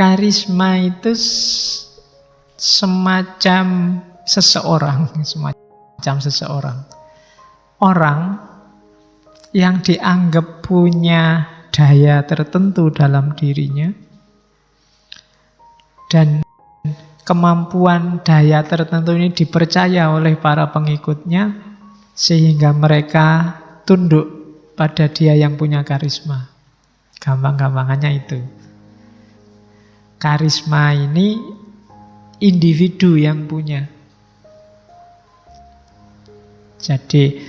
Karisma itu semacam seseorang. Orang yang dianggap punya daya tertentu dalam dirinya, dan kemampuan daya tertentu ini dipercaya oleh para pengikutnya, sehingga mereka tunduk pada dia yang punya karisma. Gampang-gampangannya itu. Karisma ini individu yang punya. Jadi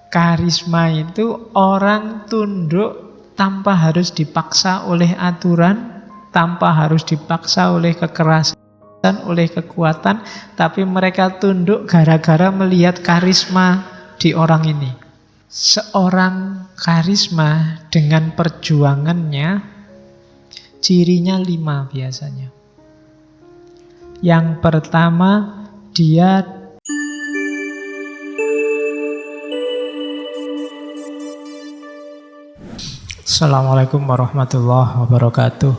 karisma itu orang tunduk tanpa harus dipaksa oleh aturan, tanpa harus dipaksa oleh kekerasan, oleh kekuatan, tapi mereka tunduk gara-gara melihat karisma di orang ini. Seorang karisma dengan perjuangannya, cirinya 5 biasanya. Yang pertama, dia Assalamualaikum warahmatullahi wabarakatuh.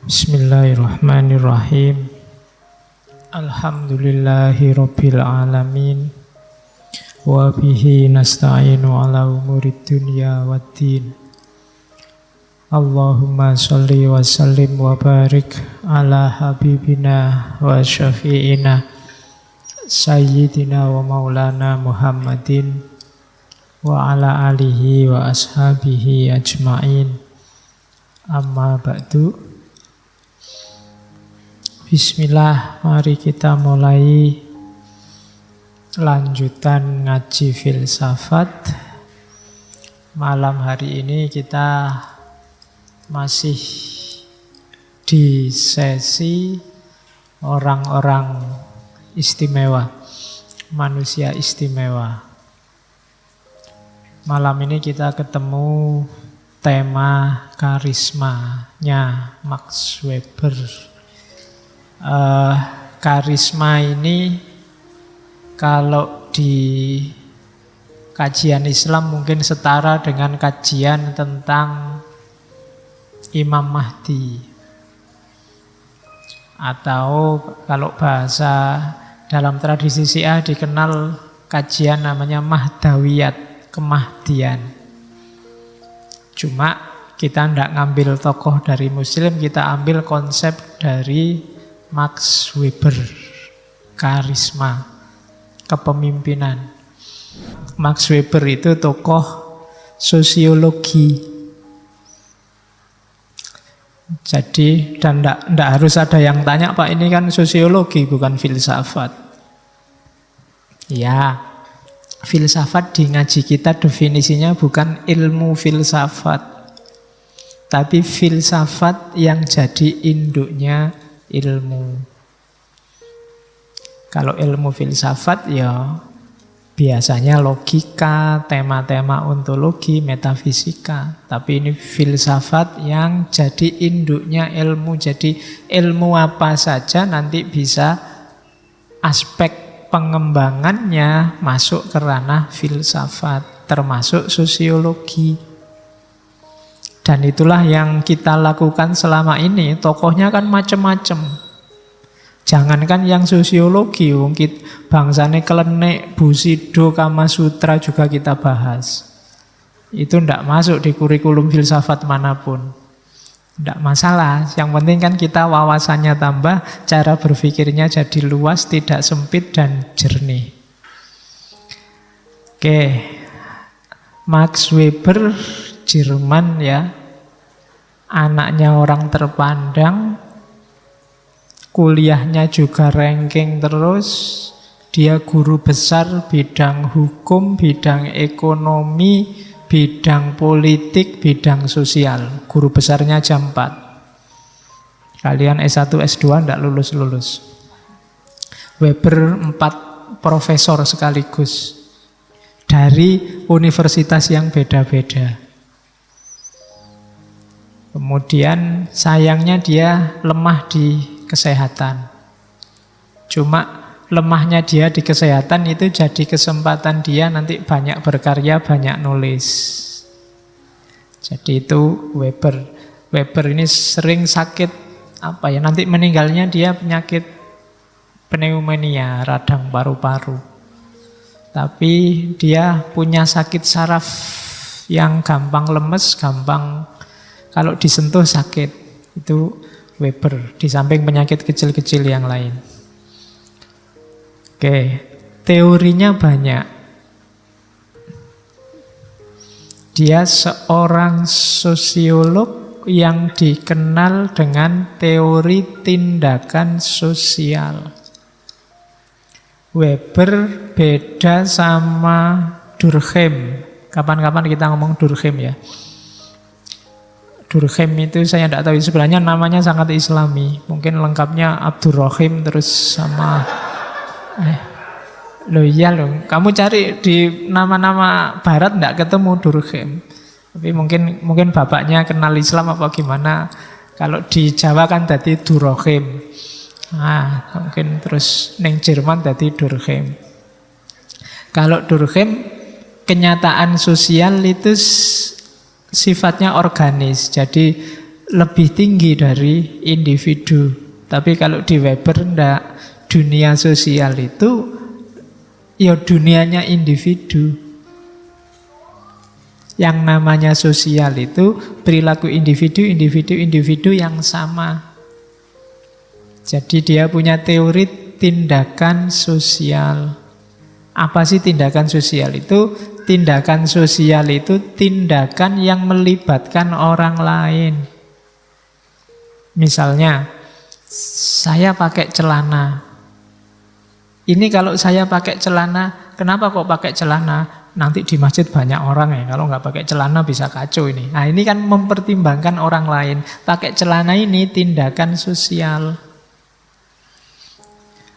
Bismillahirrahmanirrahim. Alhamdulillahi rabbil alamin. Wa bihi nasta'inu ala umurid dunya waddin. Allahumma sholli wa sallim wa barik ala habibina wa syafi'ina sayyidina wa maulana Muhammadin wa ala alihi wa ashabihi ajma'in. Amma ba'du. Bismillah, mari kita mulai lanjutan ngaji filsafat. Malam hari ini kita masih di sesi orang-orang istimewa, manusia istimewa. Malam ini kita ketemu tema karismanya Max Weber. Karisma ini kalau di kajian Islam mungkin setara dengan kajian tentang Imam Mahdi, atau kalau bahasa dalam tradisi Syiah dikenal kajian namanya Mahdawiyat, kemahdian. Cuma kita tidak ngambil tokoh dari Muslim, kita ambil konsep dari Max Weber, karisma, kepemimpinan. Max Weber itu tokoh sosiologi. Jadi, dan tidak harus ada yang tanya, Pak, ini kan sosiologi bukan filsafat. Ya, filsafat di ngaji kita definisinya bukan ilmu filsafat, tapi filsafat yang jadi induknya ilmu. Kalau ilmu filsafat ya biasanya logika, tema-tema ontologi, metafisika. Tapi ini filsafat yang jadi induknya ilmu. Jadi ilmu apa saja nanti bisa aspek pengembangannya masuk ke ranah filsafat, termasuk sosiologi. Dan itulah yang kita lakukan selama ini. Tokohnya kan macam-macam. Jangankan yang sosiologi, mungkin bangsane Klenik, Busido, Kamasutra juga kita bahas. Itu tidak masuk di kurikulum filsafat manapun. Tidak masalah, yang penting kan kita wawasannya tambah, cara berpikirnya jadi luas, tidak sempit dan jernih. Oke, Max Weber, Jerman ya, anaknya orang terpandang, kuliahnya juga ranking terus, dia guru besar bidang hukum, bidang ekonomi, bidang politik, bidang sosial. Guru besarnya jam 4. Kalian S1, S2 tidak lulus-lulus. Weber 4 profesor sekaligus dari universitas yang beda-beda. Kemudian sayangnya dia lemah di kesehatan. Cuma lemahnya dia di kesehatan itu jadi kesempatan dia nanti banyak berkarya, banyak nulis. Jadi itu Weber. Weber ini sering sakit, nanti meninggalnya dia penyakit pneumonia, radang paru-paru. Tapi dia punya sakit saraf yang gampang lemes, gampang kalau disentuh sakit. Itu Weber, di samping penyakit kecil-kecil yang lain. Oke, teorinya banyak. Dia seorang sosiolog yang dikenal dengan teori tindakan sosial. Weber beda sama Durkheim. Kapan-kapan kita ngomong Durkheim ya. Durkheim itu saya tidak tahu, sebenarnya namanya sangat islami. Mungkin lengkapnya Abdurrahim terus sama kamu cari di nama-nama barat tidak ketemu Durkheim. Tapi mungkin bapaknya kenal Islam apa gimana. Kalau di Jawa kan tadi Durkheim. Mungkin terus neng Jerman tadi Durkheim. Kalau Durkheim, kenyataan sosial itu sifatnya organis, jadi lebih tinggi dari individu. Tapi kalau di Weber enggak, dunia sosial itu ya dunianya individu. Yang namanya sosial itu perilaku individu yang sama. Jadi dia punya teori tindakan sosial. Apa sih tindakan sosial itu? Tindakan sosial itu tindakan yang melibatkan orang lain. Misalnya, saya pakai celana. Ini kalau saya pakai celana, kenapa kok pakai celana? Nanti di masjid banyak orang ya, kalau nggak pakai celana bisa kacau ini. Nah ini kan mempertimbangkan orang lain. Pakai celana ini tindakan sosial.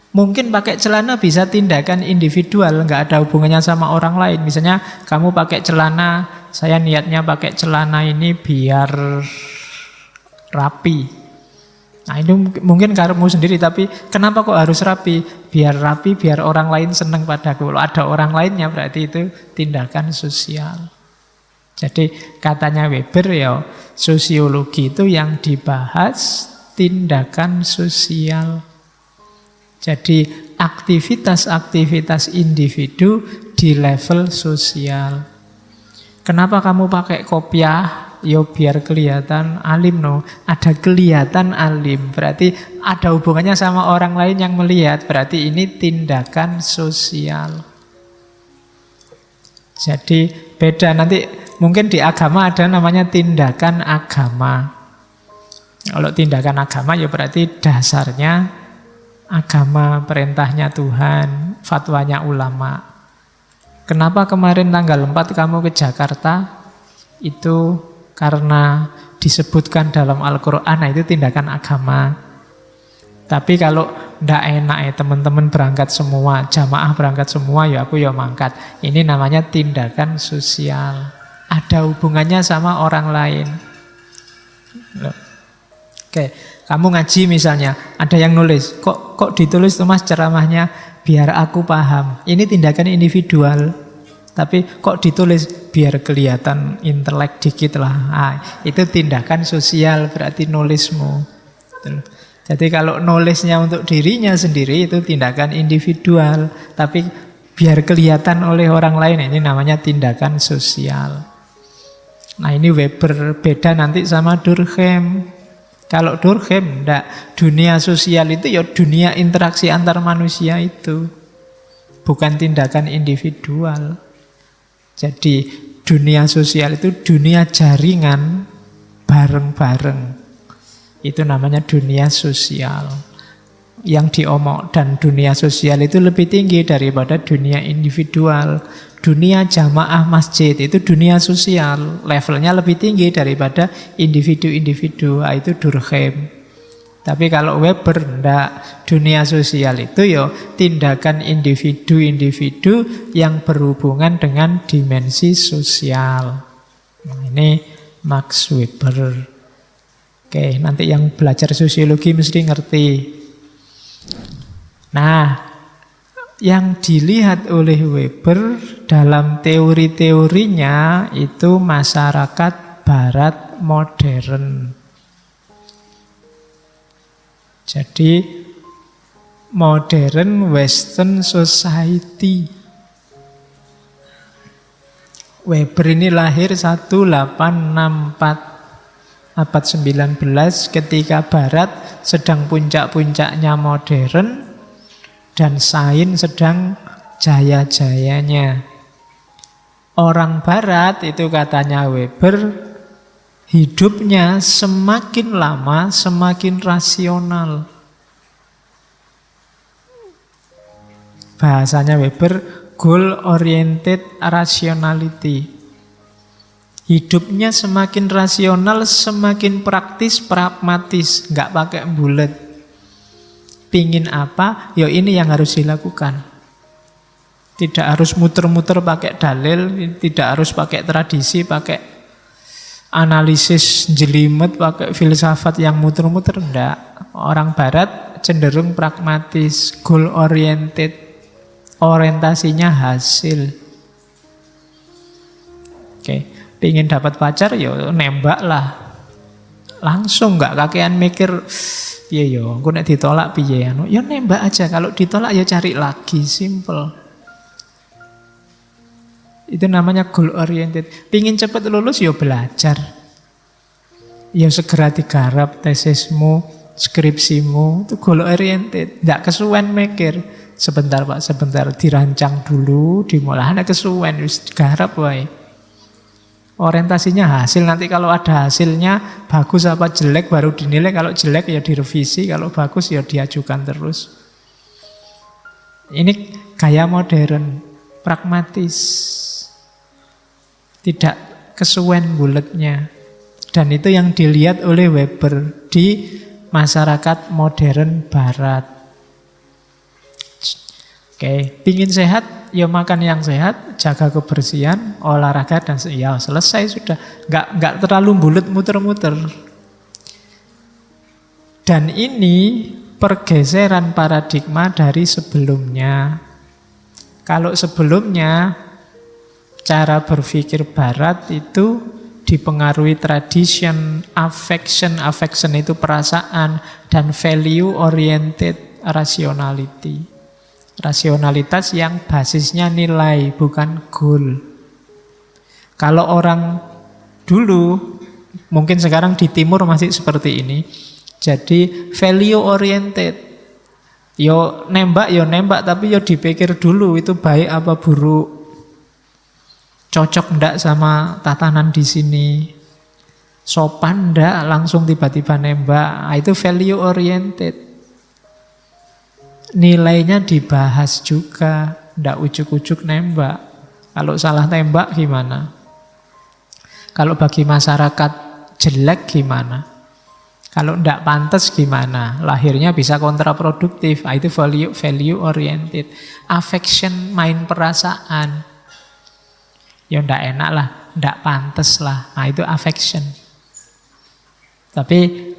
Mungkin pakai celana bisa tindakan individual, nggak ada hubungannya sama orang lain. Misalnya kamu pakai celana, saya niatnya pakai celana ini biar rapi. Nah itu mungkin karepmu sendiri, tapi kenapa kok harus rapi? Biar rapi, biar orang lain senang padaku. Kalau ada orang lainnya berarti itu tindakan sosial. Jadi katanya Weber ya, sosiologi itu yang dibahas tindakan sosial. Jadi aktivitas-aktivitas individu di level sosial. Kenapa kamu pakai kopiah? Ya biar kelihatan alim no. Ada kelihatan alim, berarti ada hubungannya sama orang lain yang melihat. Berarti ini tindakan sosial. Jadi beda, nanti mungkin di agama ada namanya tindakan agama. Kalau tindakan agama ya berarti dasarnya agama, perintahnya Tuhan, fatwanya ulama. Kenapa kemarin tanggal 4 kamu ke Jakarta? Itu karena disebutkan dalam Al-Quran, itu tindakan agama. Tapi kalau ndak enak ya teman-teman berangkat semua, jamaah berangkat semua, ya aku ya mangkat. Ini namanya tindakan sosial. Ada hubungannya sama orang lain. Oke, kamu ngaji misalnya, ada yang nulis, kok ditulis tuh mas ceramahnya biar aku paham. Ini tindakan individual. Tapi kok ditulis biar kelihatan intelek dikit lah. Itu tindakan sosial, berarti nulismu. Jadi kalau nulisnya untuk dirinya sendiri itu tindakan individual. Tapi biar kelihatan oleh orang lain, ini namanya tindakan sosial. Nah ini Weber beda nanti sama Durkheim. Kalau Durkheim enggak, dunia sosial itu ya dunia interaksi antar manusia itu. Bukan tindakan individual. Jadi dunia sosial itu dunia jaringan bareng-bareng. Itu namanya dunia sosial. Yang diomong, dan dunia sosial itu lebih tinggi daripada dunia individual. Dunia jamaah masjid itu dunia sosial, levelnya lebih tinggi daripada individu-individu. Itu Durkheim. Tapi kalau Weber enggak, dunia sosial itu ya tindakan individu-individu yang berhubungan dengan dimensi sosial. Nah, ini Max Weber. Oke, nanti yang belajar sosiologi mesti ngerti. Nah, yang dilihat oleh Weber dalam teori-teorinya itu masyarakat barat modern. Jadi modern Western Society. Weber ini lahir 1864, abad 19, ketika barat sedang puncak-puncaknya modern dan sains sedang jaya-jayanya. Orang barat itu katanya Weber, hidupnya semakin lama semakin rasional. Bahasanya Weber, goal-oriented rationality. Hidupnya semakin rasional, semakin praktis, pragmatis, nggak pakai bulet. Pingin apa, ya ini yang harus dilakukan. Tidak harus muter-muter pakai dalil, tidak harus pakai tradisi, pakai analisis jelimet, pakai filsafat yang muter-muter, enggak. Orang barat cenderung pragmatis, goal oriented, orientasinya hasil. Oke, pingin dapat pacar ya nembak lah. Langsung, enggak kakean mikir, iya yo, aku nek ditolak piye anu. Ya nembak aja, kalau ditolak ya cari lagi, simple. Itu namanya goal oriented. Pingin cepat lulus, ya belajar. Ya segera digarap tesismu, skripsimu, itu goal oriented. Tidak kesuwen mikir. Sebentar Pak, sebentar, dirancang dulu, dimulai. Ada kesuwen, digarap wae. Orientasinya hasil, nanti kalau ada hasilnya, bagus apa jelek baru dinilai. Kalau jelek ya direvisi, kalau bagus ya diajukan terus. Ini gaya modern, pragmatis. Tidak kesuwen buletnya. Dan itu yang dilihat oleh Weber di masyarakat modern barat. Oke, pingin sehat, ya makan yang sehat, jaga kebersihan, olahraga, dan ya selesai sudah. Nggak terlalu bulet muter-muter. Dan ini pergeseran paradigma dari sebelumnya. Kalau sebelumnya cara berpikir barat itu dipengaruhi tradition, affection itu perasaan, dan value oriented rationality. Rasionalitas yang basisnya nilai, bukan goal. Kalau orang dulu, mungkin sekarang di timur masih seperti ini, jadi value oriented. Yo nembak, tapi yo dipikir dulu itu baik apa buruk. Cocok ndak sama tatanan di sini, sopan ndak langsung tiba-tiba nembak. Itu value oriented. Nilainya dibahas juga, ndak ujuk-ujuk nembak. Kalau salah tembak gimana? Kalau bagi masyarakat jelek gimana? Kalau ndak pantas gimana? Lahirnya bisa kontraproduktif. Itu value oriented. Affection, main perasaan. Ya ndak enak lah, ndak pantes lah. Nah itu affection. Tapi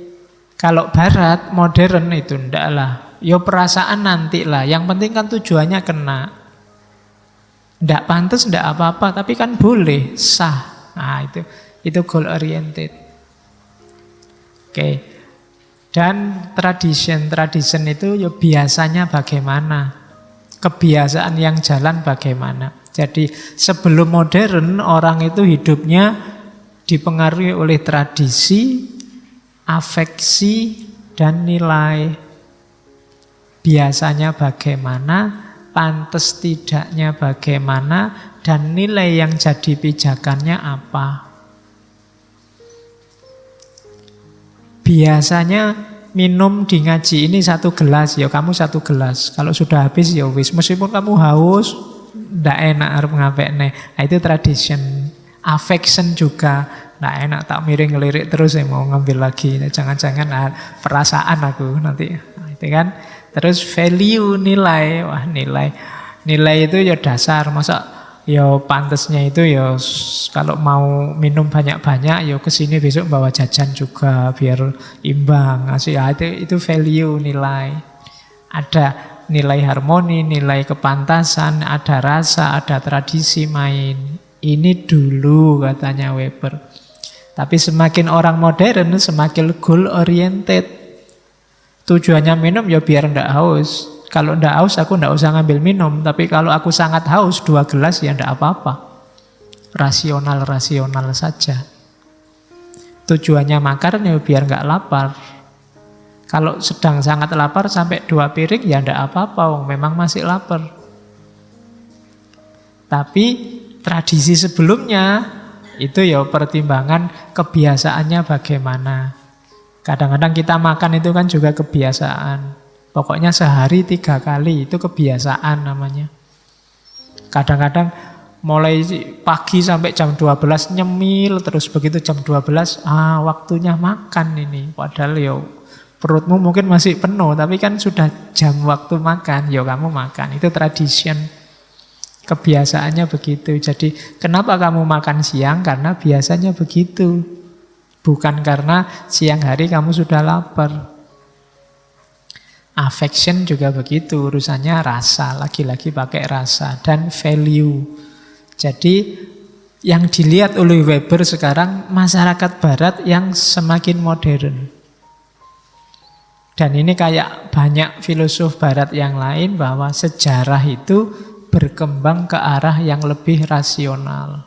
kalau barat, modern itu ndak lah. Ya perasaan nanti lah. Yang penting kan tujuannya kena. Ndak pantes, ndak apa-apa. Tapi kan boleh, sah. Nah itu goal oriented. Oke. Dan tradition itu ya biasanya bagaimana? Kebiasaan yang jalan bagaimana? Jadi sebelum modern orang itu hidupnya dipengaruhi oleh tradisi, afeksi, dan nilai. Biasanya bagaimana, pantas tidaknya bagaimana, dan nilai yang jadi pijakannya apa. Biasanya minum di ngaji ini 1 gelas, ya kamu 1 gelas. Kalau sudah habis ya wis, meskipun kamu haus, ndak enak harus ngapekne. Nah, itu tradition. Affection juga ndak enak, tak miring ngelirik terus mau ngambil lagi. Jangan-jangan perasaan aku nanti. Nah, itu kan. Terus value, nilai. Wah, nilai itu ya dasar. Masa ya pantasnya itu ya kalau mau minum banyak-banyak ya kesini besok bawa jajan juga biar imbang. Ya, itu value, nilai. Ada nilai harmoni, nilai kepantasan, ada rasa, ada tradisi main. Ini dulu katanya Weber. Tapi semakin orang modern, semakin goal oriented. Tujuannya minum ya biar ndak haus. Kalau ndak haus aku ndak usah ngambil minum. Tapi kalau aku sangat haus 2 gelas ya ndak apa-apa. Rasional-rasional saja. Tujuannya makan ya biar nggak lapar. Kalau sedang sangat lapar sampai 2 piring ya ndak apa-apa, memang masih lapar. Tapi tradisi sebelumnya itu ya pertimbangan kebiasaannya bagaimana. Kadang-kadang kita makan itu kan juga kebiasaan. Pokoknya sehari 3 kali itu kebiasaan namanya. Kadang-kadang mulai pagi sampai jam 12 nyemil, terus begitu jam 12, waktunya makan ini. Padahal ya perutmu mungkin masih penuh, tapi kan sudah jam waktu makan, ya kamu makan. Itu tradition. Kebiasaannya begitu. Jadi kenapa kamu makan siang? Karena biasanya begitu. Bukan karena siang hari kamu sudah lapar. Affection juga begitu. Urusannya rasa. Lagi-lagi pakai rasa. Dan value. Jadi yang dilihat oleh Weber sekarang masyarakat barat yang semakin modern. Dan ini kayak banyak filosof barat yang lain bahwa sejarah itu berkembang ke arah yang lebih rasional.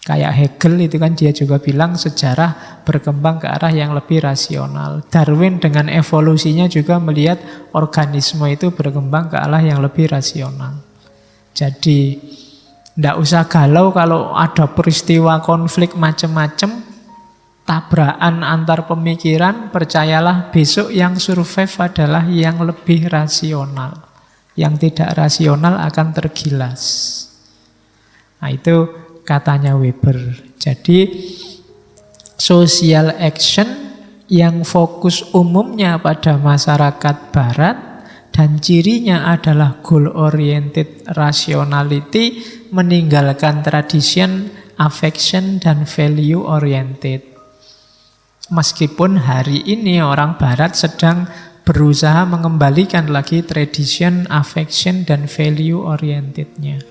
Kayak Hegel itu kan dia juga bilang sejarah berkembang ke arah yang lebih rasional. Darwin dengan evolusinya juga melihat organisme itu berkembang ke arah yang lebih rasional. Jadi tidak usah galau kalau ada peristiwa konflik macam-macam, tabrakan antar pemikiran, percayalah besok yang survive adalah yang lebih rasional. Yang tidak rasional akan tergilas. Nah itu katanya Weber. Jadi social action yang fokus umumnya pada masyarakat barat dan cirinya adalah goal oriented rationality, meninggalkan tradition, affection, dan value oriented. Meskipun hari ini orang barat sedang berusaha mengembalikan lagi tradition, affection, dan value orientednya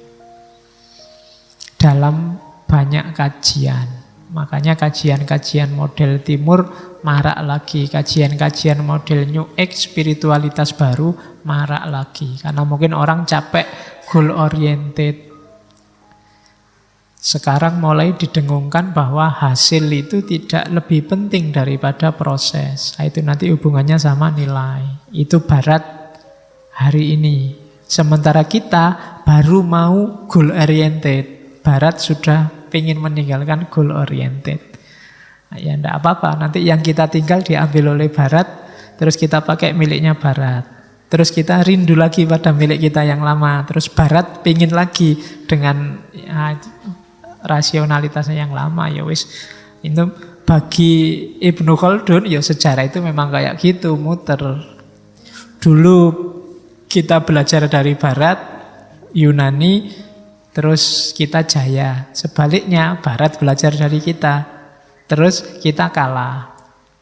dalam banyak kajian. Makanya kajian-kajian model timur marak lagi. Kajian-kajian model New Age, spiritualitas baru marak lagi. Karena mungkin orang capek goal oriented. Sekarang mulai didengungkan bahwa hasil itu tidak lebih penting daripada proses. Itu nanti hubungannya sama nilai. Itu barat hari ini. Sementara kita baru mau goal oriented. Barat sudah ingin meninggalkan goal oriented. Ya enggak apa-apa. Nanti yang kita tinggal diambil oleh barat, terus kita pakai miliknya barat. Terus kita rindu lagi pada milik kita yang lama. Terus barat pingin lagi dengan rasionalitasnya yang lama, ya wis. Itu bagi Ibnu Khaldun ya sejarah itu memang kayak gitu, muter. Dulu kita belajar dari barat, Yunani, terus kita jaya. Sebaliknya barat belajar dari kita, terus kita kalah.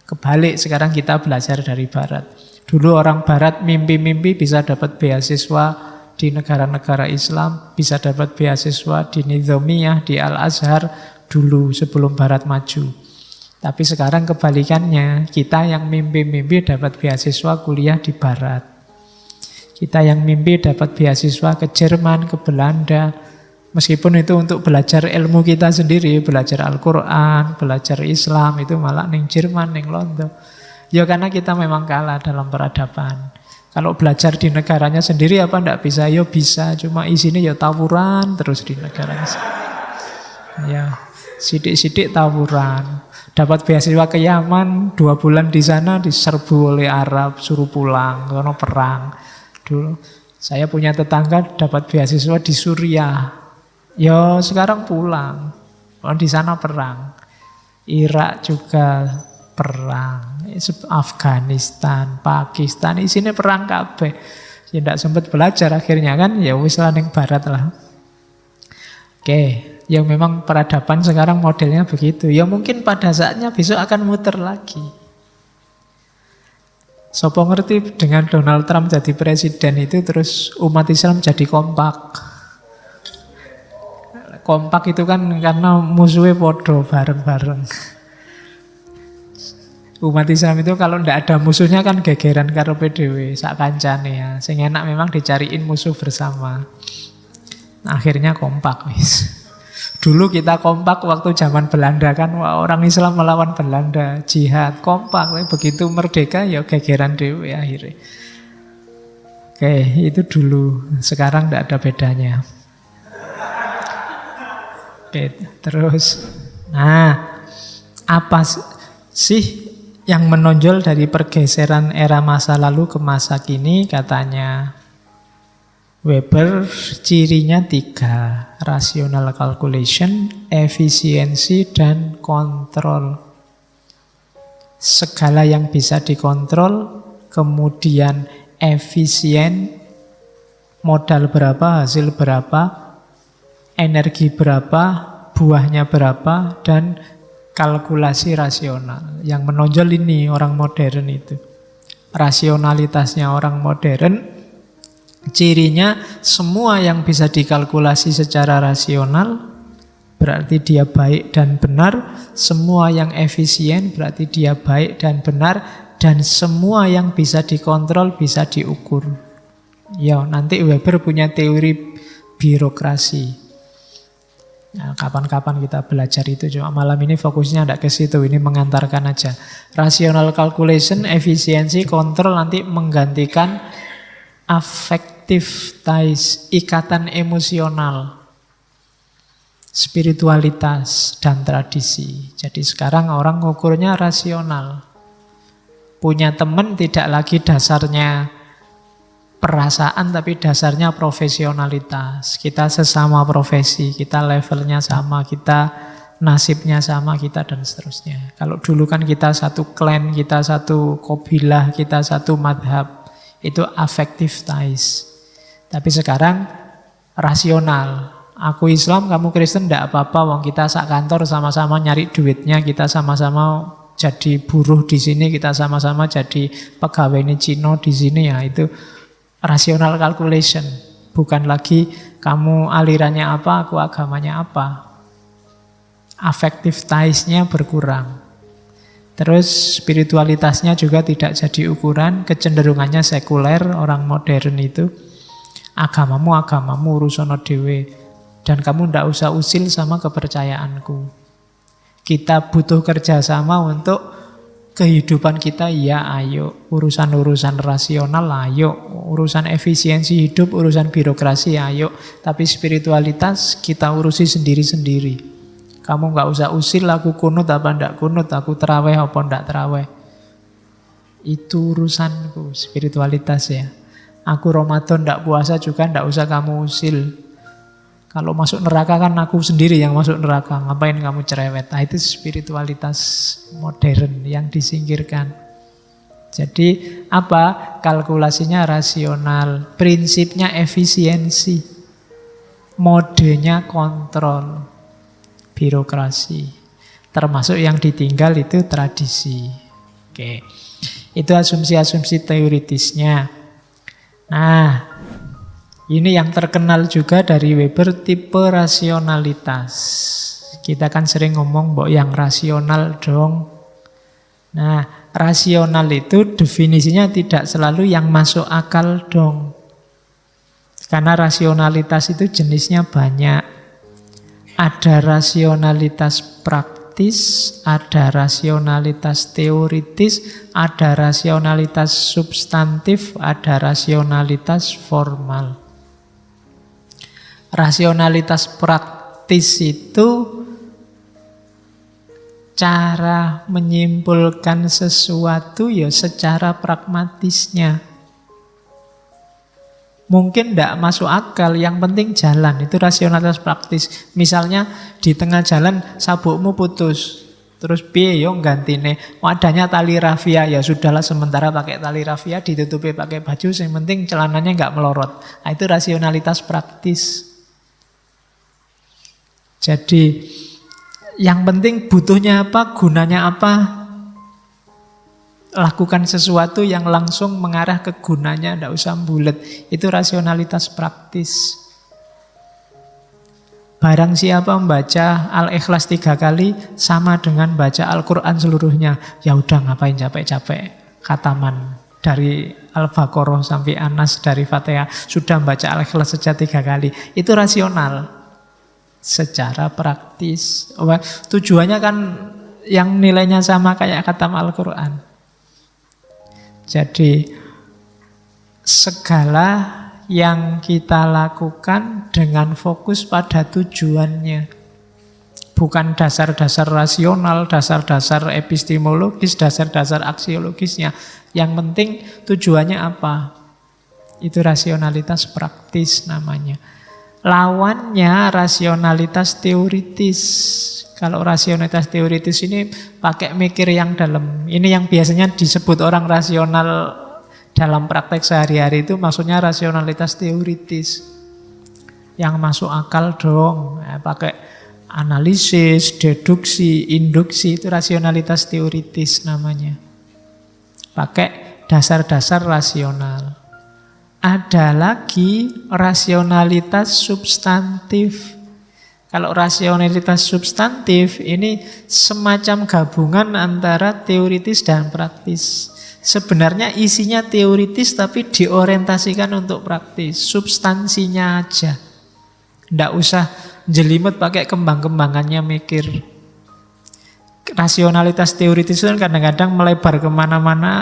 Kebalik sekarang kita belajar dari barat. Dulu orang barat mimpi-mimpi bisa dapat beasiswa di negara-negara Islam, bisa dapat beasiswa di Nizamiyah, di Al-Azhar dulu sebelum barat maju. Tapi sekarang kebalikannya, kita yang mimpi-mimpi dapat beasiswa kuliah di barat. Kita yang mimpi dapat beasiswa ke Jerman, ke Belanda. Meskipun itu untuk belajar ilmu kita sendiri, belajar Al-Quran, belajar Islam, itu malah ning Jerman, ning London. Ya karena kita memang kalah dalam peradaban. Kalau belajar di negaranya sendiri apa enggak bisa? Ya bisa, cuma isinya ya tawuran terus di negaranya. Ya, sidik-sidik tawuran. Dapat beasiswa ke Yaman, 2 bulan di sana diserbu oleh Arab, suruh pulang, karena perang. Dulu saya punya tetangga dapat beasiswa di Suriah. Ya sekarang pulang. Di sana perang. Irak juga perang. Afghanistan, Pakistan, isinya perang kabeh. Ya tidak sempat belajar akhirnya kan, ya wis lah ning barat lah. Oke, yang memang peradaban sekarang modelnya begitu. Ya mungkin pada saatnya besok akan muter lagi. Sopo ngerti dengan Donald Trump jadi presiden itu terus umat Islam jadi kompak. kompak itu kan karena musuhnya podo bareng-bareng. Umat Islam itu kalau ndak ada musuhnya kan gegeran karo PDW, sak kancane ya. Sing enak memang dicariin musuh bersama. Akhirnya kompak wis. Dulu kita kompak waktu zaman Belanda kan, wah, orang Islam melawan Belanda, jihad, kompak. Begitu merdeka ya gegeran dewe akhirnya. Oke, itu dulu. Sekarang ndak ada bedanya. Oke, terus. Nah, apa sih yang menonjol dari pergeseran era masa lalu ke masa kini? Katanya Weber, cirinya 3, rational calculation, efisiensi, dan kontrol. Segala yang bisa dikontrol, kemudian efisien, modal berapa, hasil berapa, energi berapa, buahnya berapa, dan kalkulasi rasional. Yang menonjol ini orang modern itu. Rasionalitasnya orang modern, cirinya semua yang bisa dikalkulasi secara rasional berarti dia baik dan benar, semua yang efisien berarti dia baik dan benar, dan semua yang bisa dikontrol bisa diukur. Ya, nanti Weber punya teori birokrasi. Nah, kapan-kapan kita belajar itu, cuma malam ini fokusnya tidak ke situ, ini mengantarkan aja. Rational calculation, efisiensi, kontrol nanti menggantikan affective ties, ikatan emosional, spiritualitas, dan tradisi. Jadi sekarang orang ngukurnya rasional. Punya teman tidak lagi dasarnya perasaan, tapi dasarnya profesionalitas. Kita sesama profesi, kita levelnya sama, kita nasibnya sama, kita dan seterusnya. Kalau dulu kan kita satu klan, kita satu kabilah, kita satu madhab, itu affective ties. Tapi sekarang rasional. Aku Islam, kamu Kristen, tidak apa-apa. Wong kita sak kantor sama-sama nyari duitnya, kita sama-sama jadi buruh di sini, kita sama-sama jadi pegawai ini Cino di sini, ya itu rational calculation, bukan lagi kamu alirannya apa, aku agamanya apa. Affective ties-nya berkurang. Terus spiritualitasnya juga tidak jadi ukuran, kecenderungannya sekuler, orang modern itu. Agamamu urusono dewe, dan kamu ndak usah usil sama kepercayaanku. Kita butuh kerjasama untuk kehidupan kita, ya ayo. Urusan-urusan rasional, ayo. Urusan efisiensi hidup, urusan birokrasi, ayo. Tapi spiritualitas kita urusi sendiri-sendiri. Kamu nggak usah usil, aku kunut apa ndak kunut, aku terawih apa ndak terawih. Itu urusanku, spiritualitas ya. Aku Ramadan ndak puasa juga ndak usah kamu usil. Kalau masuk neraka kan aku sendiri yang masuk neraka, ngapain kamu cerewet? Nah, itu spiritualitas modern yang disingkirkan. Jadi apa? Kalkulasinya rasional, prinsipnya efisiensi, modenya kontrol, birokrasi. Termasuk yang ditinggal itu tradisi. Oke. Itu asumsi-asumsi teoritisnya. Nah, ini yang terkenal juga dari Weber, tipe rasionalitas. Kita kan sering ngomong, mbok yang rasional dong. Nah, rasional itu definisinya tidak selalu yang masuk akal dong. Karena rasionalitas itu jenisnya banyak. Ada rasionalitas praktis, ada rasionalitas teoritis, ada rasionalitas substantif, ada rasionalitas formal. Rasionalitas praktis itu cara menyimpulkan sesuatu ya secara pragmatisnya. Mungkin tidak masuk akal, yang penting jalan. Itu rasionalitas praktis. Misalnya di tengah jalan sabukmu putus, terus piye yo gantine, wadahnya tali rafia, ya sudahlah sementara pakai tali rafia, ditutupi pakai baju, yang penting celananya nggak melorot. Nah, itu rasionalitas praktis. Jadi yang penting butuhnya apa, gunanya apa, lakukan sesuatu yang langsung mengarah ke gunanya, tidak usah bulet. Itu rasionalitas praktis. Barang siapa membaca Al-Ikhlas 3 kali sama dengan baca Al-Quran seluruhnya. Ya udah ngapain capek-capek. Khataman dari Al-Baqarah sampai Anas, dari Fatihah. Sudah membaca Al-Ikhlas saja 3 kali. Itu rasional. Secara praktis. Tujuannya kan yang nilainya sama kayak khatam Al-Quran. Jadi segala yang kita lakukan dengan fokus pada tujuannya. Bukan dasar-dasar rasional, dasar-dasar epistemologis, dasar-dasar aksiologisnya. Yang penting tujuannya apa? Itu rasionalitas praktis namanya. Lawannya rasionalitas teoritis. Kalau rasionalitas teoritis ini pakai mikir yang dalam. Ini yang biasanya disebut orang rasional dalam praktek sehari-hari itu maksudnya rasionalitas teoritis. Yang masuk akal dong. Pakai analisis, deduksi, induksi, itu rasionalitas teoritis namanya. Pakai dasar-dasar rasional. Ada lagi rasionalitas substantif. Kalau rasionalitas substantif ini semacam gabungan antara teoritis dan praktis. Sebenarnya isinya teoritis tapi diorientasikan untuk praktis. Substansinya aja. Nggak usah jelimet pakai kembang-kembangannya mikir. Rasionalitas teoritis itu kadang-kadang melebar kemana-mana.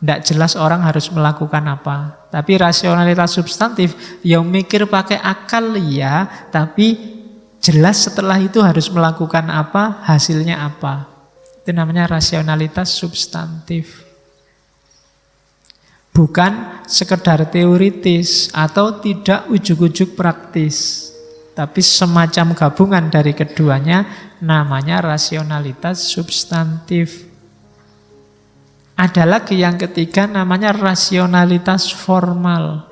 Nggak jelas orang harus melakukan apa. Tapi rasionalitas substantif yang mikir pakai akal ya, tapi jelas setelah itu harus melakukan apa, hasilnya apa. Itu namanya rasionalitas substantif. Bukan sekedar teoritis atau tidak ujuk-ujuk praktis. Tapi semacam gabungan dari keduanya namanya rasionalitas substantif. Ada lagi yang ketiga namanya rasionalitas formal.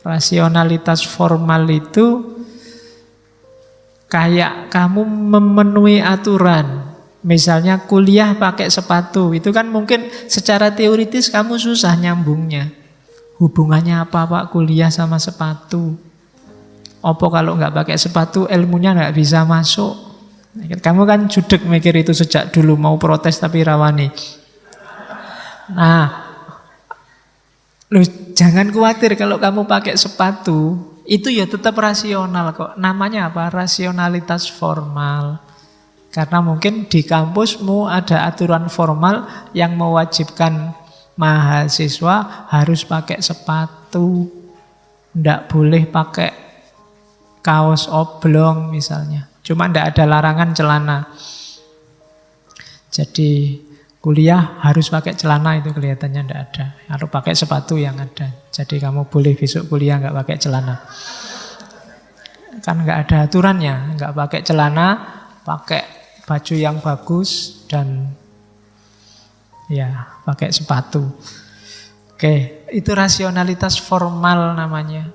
Rasionalitas formal itu kayak kamu memenuhi aturan. Misalnya kuliah pakai sepatu. Itu kan mungkin secara teoritis kamu susah nyambungnya. Hubungannya apa Pak kuliah sama sepatu? Apa kalau nggak pakai sepatu ilmunya nggak bisa masuk? Kamu kan judek mikir itu sejak dulu, mau protes tapi rawani. Nah, loh, jangan khawatir kalau kamu pakai sepatu, itu ya tetap rasional kok. Namanya apa? Rasionalitas formal. Karena mungkin di kampusmu ada aturan formal yang mewajibkan mahasiswa harus pakai sepatu. Nggak boleh pakai kaos oblong misalnya. Cuma nggak ada larangan celana. Jadi kuliah harus pakai celana itu kelihatannya nggak ada. Harus pakai sepatu yang ada. Jadi kamu boleh besok kuliah nggak pakai celana. Kan nggak ada aturannya. Nggak pakai celana, pakai baju yang bagus dan ya pakai sepatu. Oke, itu rasionalitas formal namanya.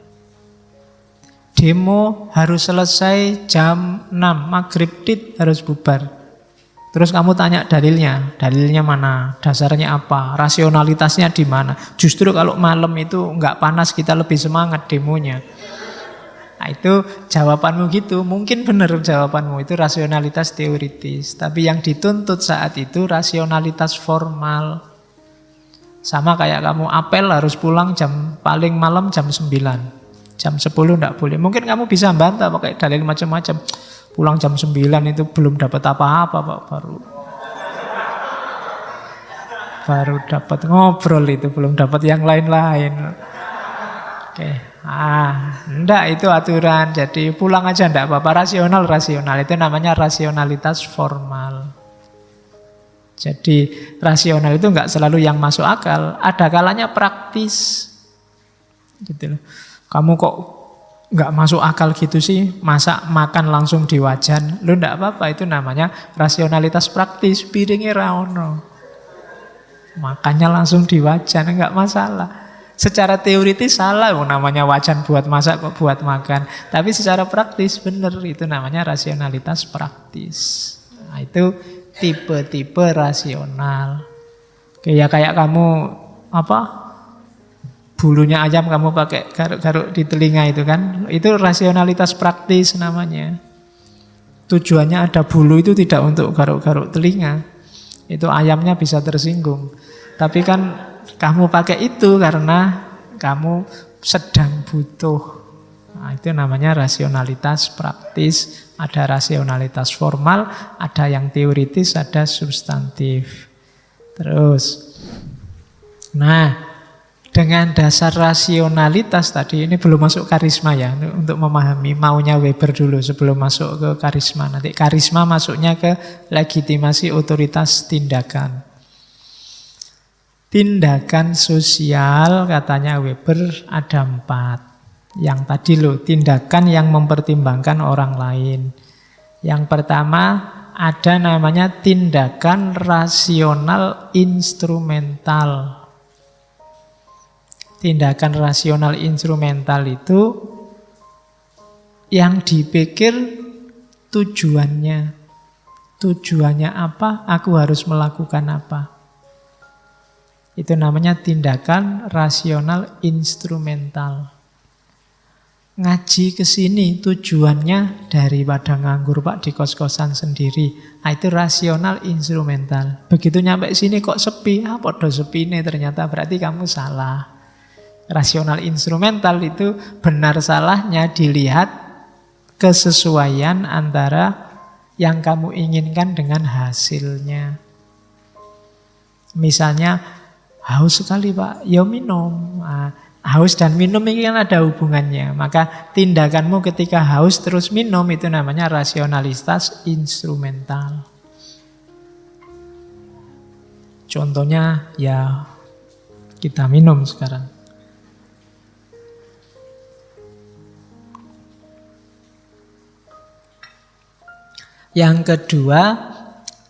Demo harus selesai jam 6, maghrib tit harus bubar. Terus kamu tanya dalilnya mana, dasarnya apa, rasionalitasnya di mana. Justru kalau malam itu nggak panas kita lebih semangat demonya. Nah itu jawabanmu gitu, mungkin benar jawabanmu itu rasionalitas teoritis. Tapi yang dituntut saat itu rasionalitas formal. Sama kayak kamu apel harus pulang paling malam jam 9. Jam 10 enggak boleh. Mungkin kamu bisa bantah pakai dalil macam-macam. Pulang jam 9 itu belum dapat apa-apa Pak, baru dapat ngobrol itu, belum dapat yang lain-lain. Oke. Enggak itu aturan. Jadi pulang aja enggak apa-apa, rasional. Itu namanya rasionalitas formal. Jadi rasional itu enggak selalu yang masuk akal, ada kalanya praktis. Gitu loh. Kamu kok nggak masuk akal gitu sih, masa makan langsung di wajan? Lu nggak apa-apa, itu namanya rasionalitas praktis. Piringnya raono, makannya langsung di wajan, nggak masalah. Secara teoritis salah, namanya wajan buat masak kok buat makan. Tapi secara praktis benar, itu namanya rasionalitas praktis. Nah, itu tipe-tipe rasional. Kayak kamu bulunya ayam kamu pakai garuk-garuk di telinga itu kan. Itu rasionalitas praktis namanya. Tujuannya ada bulu itu tidak untuk garuk-garuk telinga. Itu ayamnya bisa tersinggung. Tapi kan kamu pakai itu karena kamu sedang butuh. Nah, itu namanya rasionalitas praktis. Ada rasionalitas formal, ada yang teoritis, ada substantif. Terus, nah, dengan dasar rasionalitas tadi, ini belum masuk karisma ya, untuk memahami maunya Weber dulu sebelum masuk ke karisma. Nanti karisma masuknya ke legitimasi otoritas tindakan. Tindakan sosial katanya Weber ada 4. Yang tadi loh, tindakan yang mempertimbangkan orang lain. Yang pertama ada namanya tindakan rasional instrumental. Tindakan rasional instrumental itu yang dipikir tujuannya. Tujuannya apa? Aku harus melakukan apa? Itu namanya tindakan rasional instrumental. Ngaji ke sini tujuannya daripada nganggur Pak di kos-kosan sendiri. Nah, itu rasional instrumental. Begitu nyampe sini kok sepi, podo sepi nih ternyata berarti kamu salah. Rasional instrumental itu benar salahnya dilihat kesesuaian antara yang kamu inginkan dengan hasilnya. Misalnya haus sekali Pak, ya minum. Haus dan minum ini kan ada hubungannya. Maka tindakanmu ketika haus terus minum itu namanya rasionalitas instrumental. Contohnya ya kita minum sekarang. Yang kedua,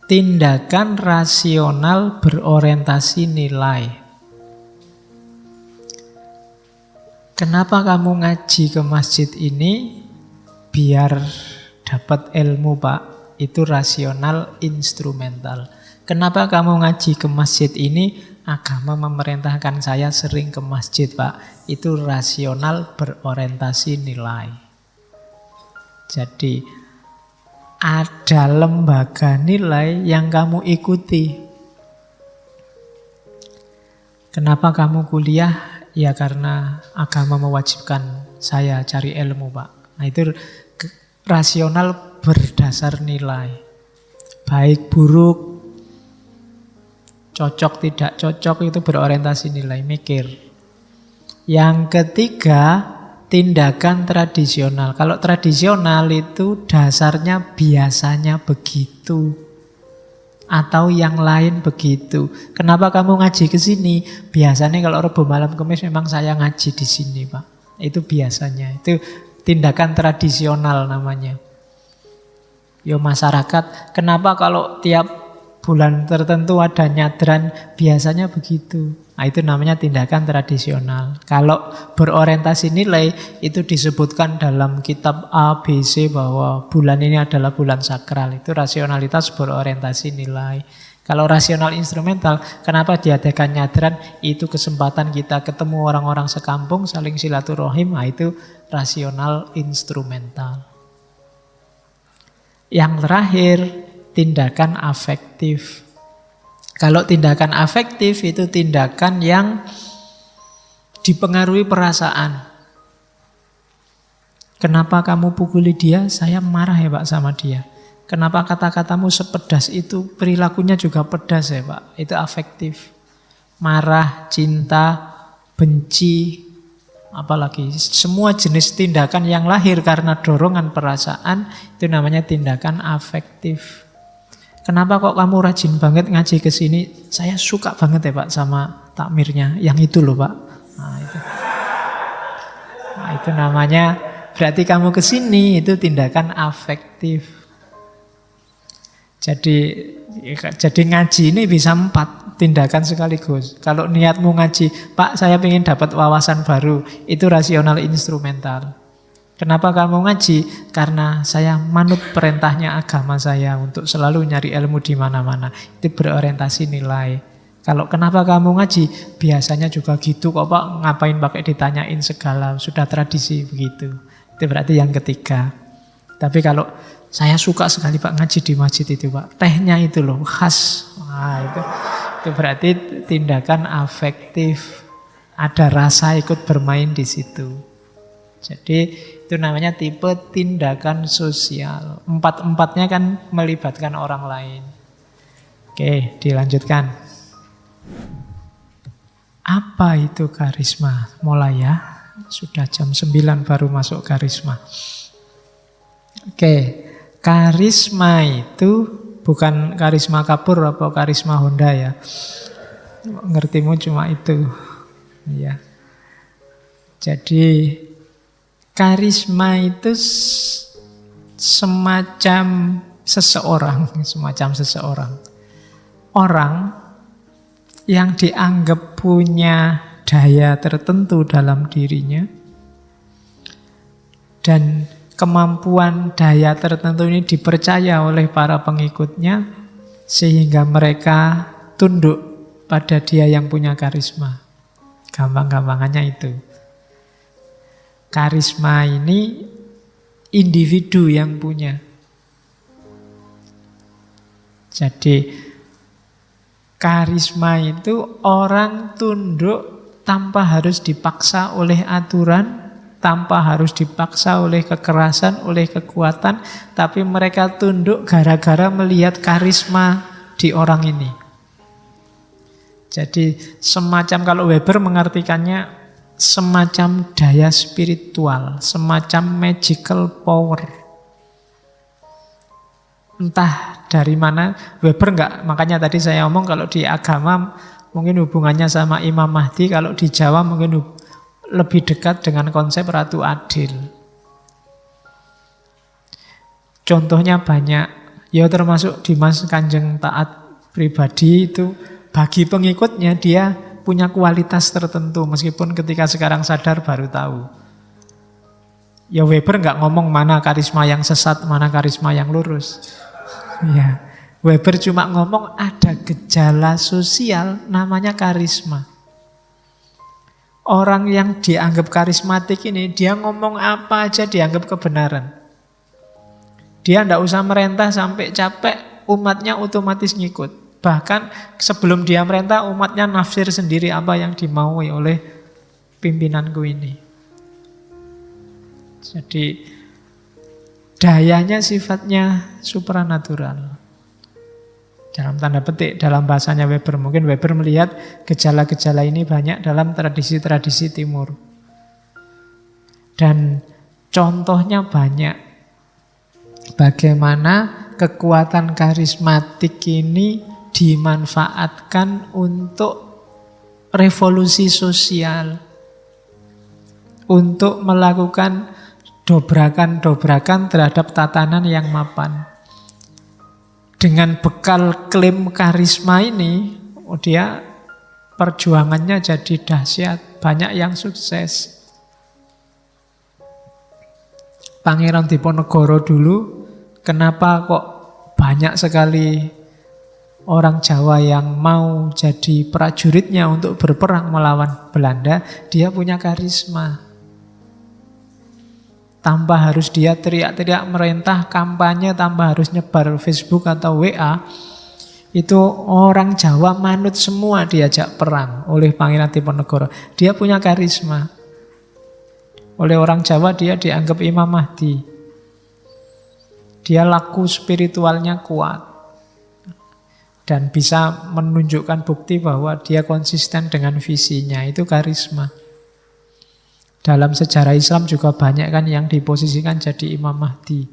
tindakan rasional berorientasi nilai. Kenapa kamu ngaji ke masjid ini? Biar dapat ilmu Pak. Itu rasional instrumental. Kenapa kamu ngaji ke masjid ini? Agama memerintahkan saya sering ke masjid Pak. Itu rasional berorientasi nilai. Jadi ada lembaga nilai yang kamu ikuti. Kenapa kamu kuliah? Ya karena agama mewajibkan saya cari ilmu Pak. Nah itu rasional berdasar nilai. Baik buruk, cocok tidak cocok itu berorientasi nilai, mikir. Yang ketiga, tindakan tradisional. Kalau tradisional itu dasarnya biasanya begitu. Atau yang lain begitu. Kenapa kamu ngaji ke sini? Biasanya kalau Rebo malam Kamis memang saya ngaji di sini, Pak. Itu biasanya. Itu tindakan tradisional namanya. Yo masyarakat, kenapa kalau tiap bulan tertentu ada nyadran? Biasanya begitu. Nah, itu namanya tindakan tradisional. Kalau berorientasi nilai itu disebutkan dalam kitab ABC bahwa bulan ini adalah bulan sakral. Itu rasionalitas berorientasi nilai. Kalau rasional instrumental, kenapa diadakan nyadran? Itu kesempatan kita ketemu orang-orang sekampung, saling silaturahim. Nah, itu rasional instrumental. Yang terakhir, tindakan afektif. Kalau tindakan afektif itu tindakan yang dipengaruhi perasaan. Kenapa kamu pukuli dia? Saya marah ya Pak sama dia. Kenapa kata-katamu sepedas itu? Perilakunya juga pedas ya Pak. Itu afektif. Marah, cinta, benci, apalagi semua jenis tindakan yang lahir karena dorongan perasaan itu namanya tindakan afektif. Kenapa kok kamu rajin banget ngaji ke sini? Saya suka banget ya Pak sama takmirnya. Yang itu loh Pak. Nah, itu namanya berarti kamu ke sini itu tindakan afektif. Jadi ngaji ini bisa 4 tindakan sekaligus. Kalau niatmu ngaji, Pak saya ingin dapat wawasan baru, itu rasional instrumental. Kenapa kamu ngaji? Karena saya manut perintahnya agama saya untuk selalu nyari ilmu di mana-mana. Itu berorientasi nilai. Kalau kenapa kamu ngaji? Biasanya juga gitu kok Pak, ngapain pakai ditanyain segala, sudah tradisi begitu. Itu berarti yang ketiga. Tapi kalau saya suka sekali Pak ngaji di masjid itu Pak, tehnya itu loh khas. Wah, itu berarti tindakan afektif. Ada rasa ikut bermain di situ. Jadi itu namanya tipe tindakan sosial. Empat-empatnya kan melibatkan orang lain. Oke, dilanjutkan. Apa itu karisma? Mulai ya. Sudah jam 9 baru masuk karisma. Oke, karisma itu bukan karisma kapur atau karisma Honda ya. Ngertimu cuma itu. Ya. Jadi karisma itu semacam seseorang. Orang yang dianggap punya daya tertentu dalam dirinya, dan kemampuan daya tertentu ini dipercaya oleh para pengikutnya, sehingga mereka tunduk pada dia yang punya karisma. Gampang-gampangannya itu. Karisma ini individu yang punya. Jadi karisma itu orang tunduk tanpa harus dipaksa oleh aturan, tanpa harus dipaksa oleh kekerasan, oleh kekuatan, tapi mereka tunduk gara-gara melihat karisma di orang ini. Jadi semacam, kalau Weber mengartikannya semacam daya spiritual, semacam magical power. Entah dari mana, Weber enggak, makanya tadi saya ngomong kalau di agama mungkin hubungannya sama Imam Mahdi, kalau di Jawa mungkin lebih dekat dengan konsep Ratu Adil. Contohnya banyak, ya termasuk Dimas Kanjeng Taat pribadi itu, bagi pengikutnya dia punya kualitas tertentu, meskipun ketika sekarang sadar baru tahu. Ya Weber enggak ngomong mana karisma yang sesat, mana karisma yang lurus. Ya, Weber cuma ngomong ada gejala sosial namanya karisma. Orang yang dianggap karismatik ini, dia ngomong apa aja dianggap kebenaran. Dia tidak usah merentah sampai capek, umatnya otomatis ngikut. Bahkan sebelum dia merentah, umatnya nafsir sendiri apa yang dimaui oleh pimpinanku ini. Jadi dayanya sifatnya supranatural. Dalam tanda petik, dalam bahasanya Weber. Mungkin Weber melihat gejala-gejala ini banyak dalam tradisi-tradisi timur. Dan contohnya banyak. Bagaimana kekuatan karismatik ini dimanfaatkan untuk revolusi sosial. Untuk melakukan dobrakan-dobrakan terhadap tatanan yang mapan. Dengan bekal klaim karisma ini, dia perjuangannya jadi dahsyat, banyak yang sukses. Pangeran Diponegoro dulu, kenapa kok banyak sekali orang Jawa yang mau jadi prajuritnya untuk berperang melawan Belanda? Dia punya karisma. Tanpa harus dia teriak-teriak merintah, kampanye, tanpa harus nyebar Facebook atau WA, itu orang Jawa manut semua diajak perang oleh Pangeran Diponegoro. Dia punya karisma. Oleh orang Jawa dia dianggap Imam Mahdi. Dia laku spiritualnya kuat. Dan bisa menunjukkan bukti bahwa dia konsisten dengan visinya. Itu karisma. Dalam sejarah Islam juga banyak kan yang diposisikan jadi Imam Mahdi.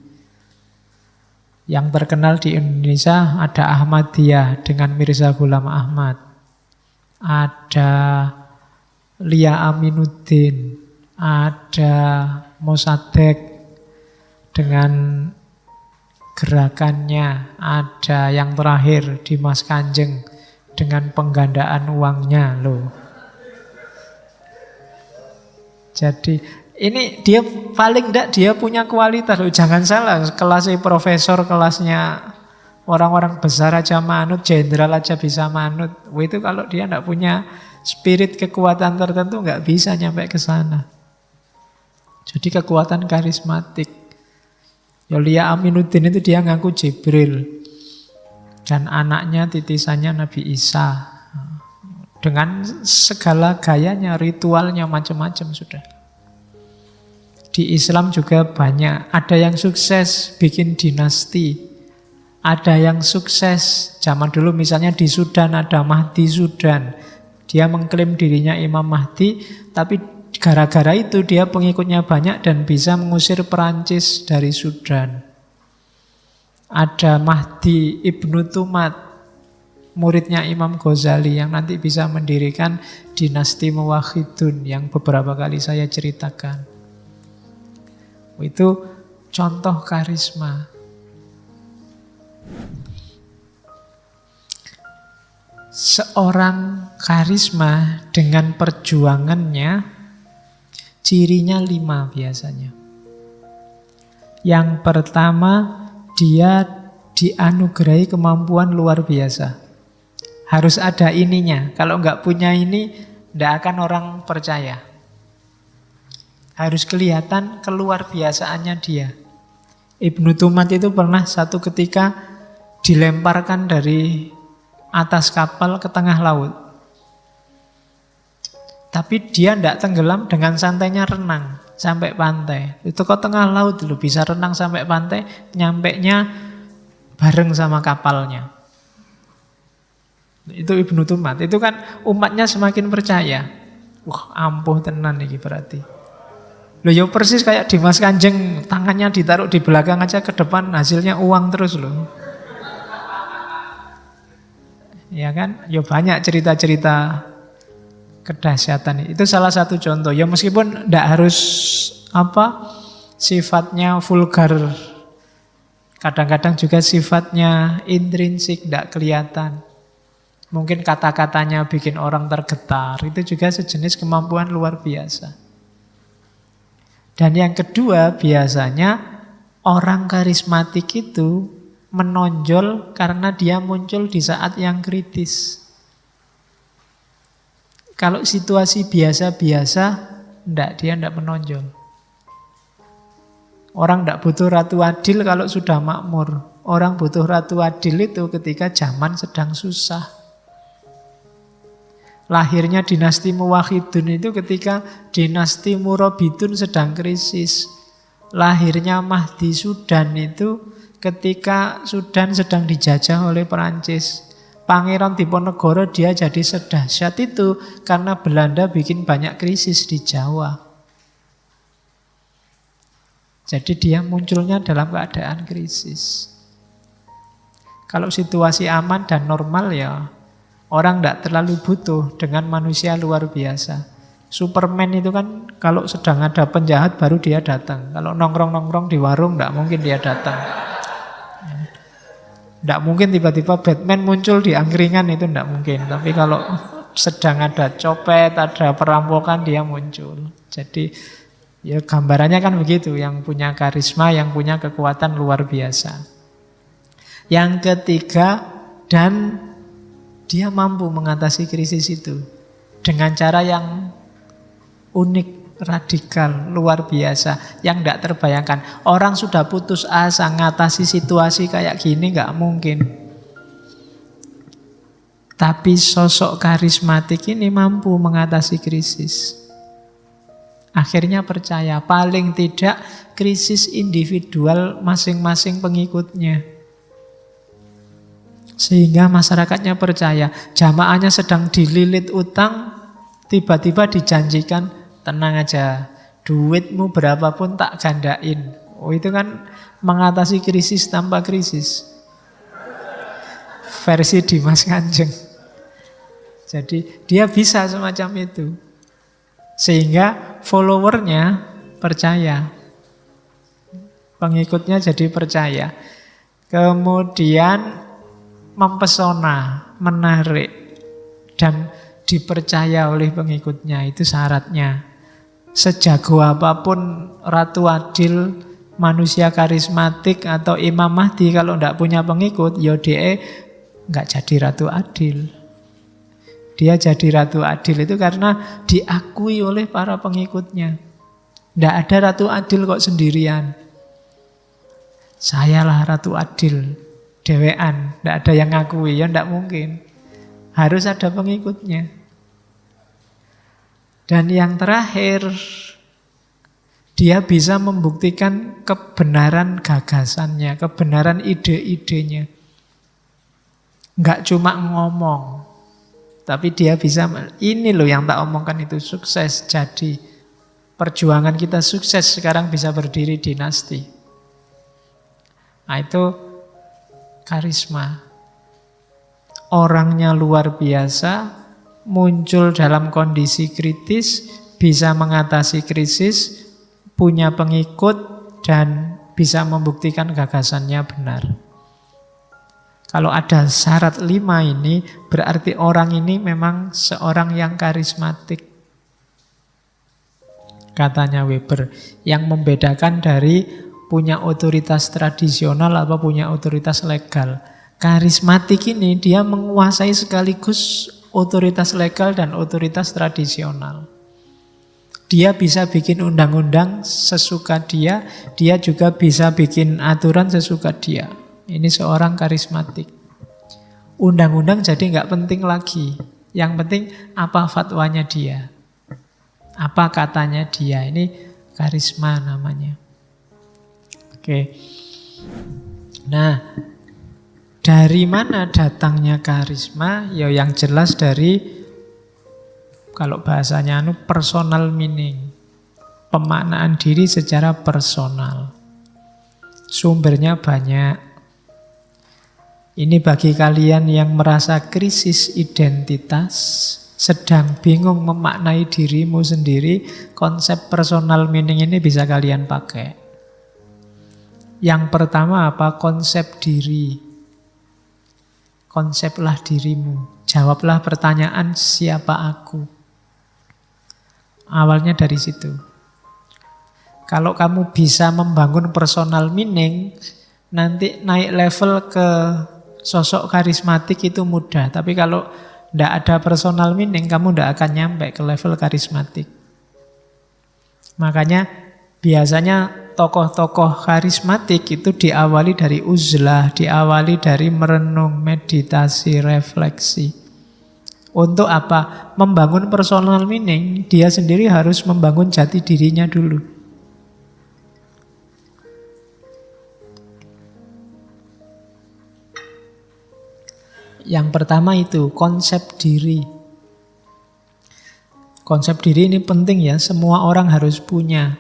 Yang terkenal di Indonesia ada Ahmadiyah dengan Mirza Ghulam Ahmad. Ada Lia Aminuddin. Ada Mossadegh dengan gerakannya. Ada yang terakhir Dimas Kanjeng dengan penggandaan uangnya loh. Jadi ini dia paling tidak dia punya kualitas loh. Jangan salah, kelasnya profesor, kelasnya Orang-orang besar aja manut, jenderal aja bisa manut. Itu kalau dia tidak punya spirit kekuatan tertentu nggak bisa nyampe ke sana. Jadi kekuatan karismatik. Yolia Aminuddin itu dia ngaku Jibril. Dan anaknya titisannya Nabi Isa. Dengan segala gayanya, ritualnya macam-macam sudah. Di Islam juga banyak. Ada yang sukses bikin dinasti. Ada yang sukses, zaman dulu misalnya di Sudan ada Mahdi Sudan. Dia mengklaim dirinya Imam Mahdi, tapi gara-gara itu dia pengikutnya banyak dan bisa mengusir Perancis dari Sudan. Ada Mahdi Ibnu Tumat, muridnya Imam Ghazali yang nanti bisa mendirikan dinasti Muwahhidun yang beberapa kali saya ceritakan. Itu contoh karisma. Seorang karisma dengan perjuangannya, cirinya 5 biasanya. Yang pertama, dia dianugerahi kemampuan luar biasa. Harus ada ininya. Kalau nggak punya ini, tidak akan orang percaya. Harus kelihatan keluar biasaannya dia. Ibnu Tumat itu pernah satu ketika dilemparkan dari atas kapal ke tengah laut. Tapi dia tidak tenggelam, dengan santainya renang sampai pantai. Itu kok tengah laut loh, bisa renang sampai pantai, nyampenya bareng sama kapalnya. Itu Ibnu Tumat. Itu kan umatnya semakin percaya. Wah, ampuh tenan ini berarti. Loh ya persis kayak Dimas Kanjeng, tangannya ditaruh di belakang aja ke depan, hasilnya uang terus loh. Ya kan? Ya banyak cerita-cerita kedahsyatan. Itu salah satu contoh. Ya meskipun tidak harus sifatnya vulgar. Kadang-kadang juga sifatnya intrinsik, tidak kelihatan. Mungkin kata-katanya bikin orang tergetar. Itu juga sejenis kemampuan luar biasa. Dan yang kedua, biasanya orang karismatik itu menonjol karena dia muncul di saat yang kritis. Kalau situasi biasa-biasa, dia tidak menonjol. Orang tidak butuh ratu adil kalau sudah makmur. Orang butuh ratu adil itu ketika zaman sedang susah. Lahirnya dinasti Muwahhidun itu ketika dinasti Murabitun sedang krisis. Lahirnya Mahdi Sudan itu ketika Sudan sedang dijajah oleh Perancis. Pangeran Diponegoro dia jadi sedahsyat itu karena Belanda bikin banyak krisis di Jawa. Jadi dia munculnya dalam keadaan krisis. Kalau situasi aman dan normal ya orang tidak terlalu butuh dengan manusia luar biasa. Superman itu kan kalau sedang ada penjahat baru dia datang. Kalau nongkrong-nongkrong di warung tidak mungkin dia datang. Tidak mungkin tiba-tiba Batman muncul di angkringan, itu tidak mungkin. Tapi kalau sedang ada copet, ada perampokan, dia muncul. Jadi ya gambarannya kan begitu, yang punya karisma, yang punya kekuatan luar biasa. Yang ketiga, dan dia mampu mengatasi krisis itu dengan cara yang unik, radikal, luar biasa, yang tidak terbayangkan. Orang sudah putus asa ngatasi situasi kayak gini nggak mungkin. Tapi sosok karismatik ini mampu mengatasi krisis. Akhirnya percaya, paling tidak krisis individual masing-masing pengikutnya. Sehingga masyarakatnya percaya, jamaahnya sedang dililit utang, tiba-tiba dijanjikan, tenang aja, duitmu berapapun tak gandain. Oh itu kan mengatasi krisis tanpa krisis. Versi Dimas Kanjeng. Jadi dia bisa semacam itu. Sehingga followernya percaya. Pengikutnya jadi percaya. Kemudian mempesona, menarik, dan dipercaya oleh pengikutnya. Itu syaratnya. Sejago apapun Ratu Adil manusia karismatik atau Imam Mahdi kalau tidak punya pengikut, ya dia nggak jadi Ratu Adil. Dia jadi Ratu Adil itu karena diakui oleh para pengikutnya. Tidak ada Ratu Adil kok sendirian. Sayalah Ratu Adil, dewean, tidak ada yang ngakui, ya tidak mungkin. Harus ada pengikutnya. Dan yang terakhir, dia bisa membuktikan kebenaran gagasannya, kebenaran ide-idenya. Enggak cuma ngomong, tapi dia bisa, ini loh yang tak omongkan itu sukses. Jadi perjuangan kita sukses, sekarang bisa berdiri dinasti. Nah itu karisma. Orangnya luar biasa, muncul dalam kondisi kritis, bisa mengatasi krisis, punya pengikut, dan bisa membuktikan gagasannya benar. Kalau ada syarat 5 ini, berarti orang ini memang seorang yang karismatik. Katanya Weber, yang membedakan dari punya otoritas tradisional atau punya otoritas legal. Karismatik ini dia menguasai sekaligus otoritas legal dan otoritas tradisional. Dia bisa bikin undang-undang sesuka dia juga bisa bikin aturan sesuka dia. Ini seorang karismatik. Undang-undang jadi nggak penting lagi. Yang penting apa fatwanya dia, apa katanya dia. Ini karisma namanya. Oke. Nah, dari mana datangnya karisma? Ya yang jelas dari, kalau bahasanya personal meaning. Pemaknaan diri secara personal. Sumbernya banyak. Ini bagi kalian yang merasa krisis identitas, sedang bingung memaknai dirimu sendiri, konsep personal meaning ini bisa kalian pakai. Yang pertama apa? Konsep diri. Konseplah dirimu. Jawablah pertanyaan, siapa aku? Awalnya dari situ. Kalau kamu bisa membangun personal meaning, nanti naik level ke sosok karismatik itu mudah. Tapi kalau tidak ada personal meaning, kamu tidak akan nyampe ke level karismatik. Makanya biasanya tokoh-tokoh karismatik itu diawali dari uzlah, diawali dari merenung, meditasi, refleksi. Untuk apa? Membangun personal meaning, dia sendiri harus membangun jati dirinya dulu. Yang pertama itu konsep diri. Konsep diri ini penting ya, semua orang harus punya.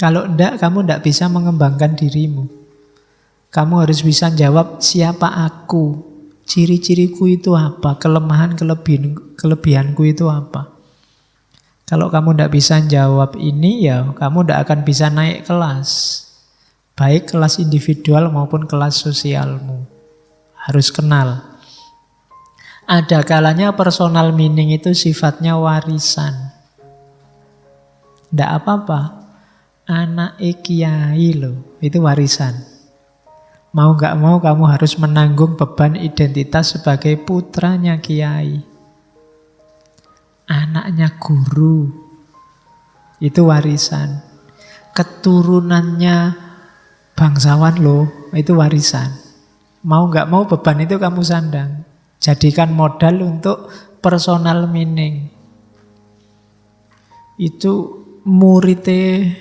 Kalau enggak, kamu enggak bisa mengembangkan dirimu. Kamu harus bisa jawab, siapa aku? Ciri-ciriku itu apa? Kelebihanku itu apa? Kalau kamu enggak bisa jawab ini, ya kamu enggak akan bisa naik kelas. Baik kelas individual maupun kelas sosialmu. Harus kenal. Ada kalanya personal meaning itu sifatnya warisan. Tidak apa-apa. Anak kiai loh, itu warisan. Mau gak mau kamu harus menanggung beban identitas sebagai putranya kiai. Anaknya guru, itu warisan. Keturunannya bangsawan loh, itu warisan. Mau gak mau beban itu kamu sandang. Jadikan modal untuk personal meaning. Itu muridnya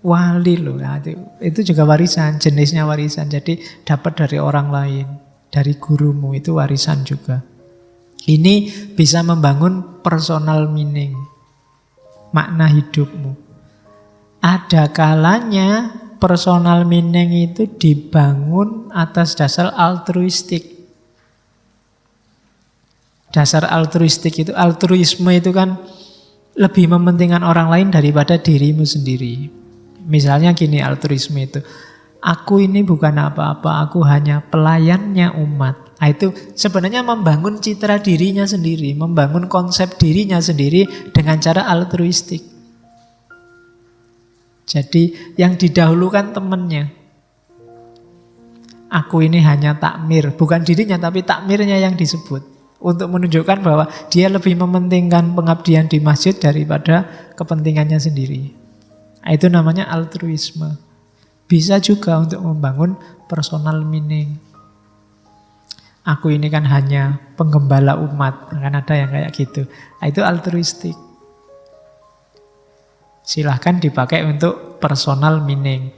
wali loh. Nah, itu juga warisan, jenisnya warisan. Jadi dapat dari orang lain, dari gurumu, itu warisan juga. Ini bisa membangun personal meaning, makna hidupmu. Ada kalanya personal meaning itu dibangun atas dasar altruistik. Dasar altruistik itu, altruisme itu kan lebih mementingkan orang lain daripada dirimu sendiri. Misalnya gini altruisme itu, aku ini bukan apa-apa, aku hanya pelayannya umat. Nah, itu sebenarnya membangun citra dirinya sendiri, membangun konsep dirinya sendiri dengan cara altruistik. Jadi yang didahulukan temannya. Aku ini hanya takmir, bukan dirinya tapi takmirnya yang disebut. Untuk menunjukkan bahwa dia lebih mementingkan pengabdian di masjid daripada kepentingannya sendiri. Itu namanya altruisme. Bisa juga untuk membangun personal meaning. Aku ini kan hanya penggembala umat, kan ada yang kayak gitu. Itu altruistik. Silahkan dipakai untuk personal meaning.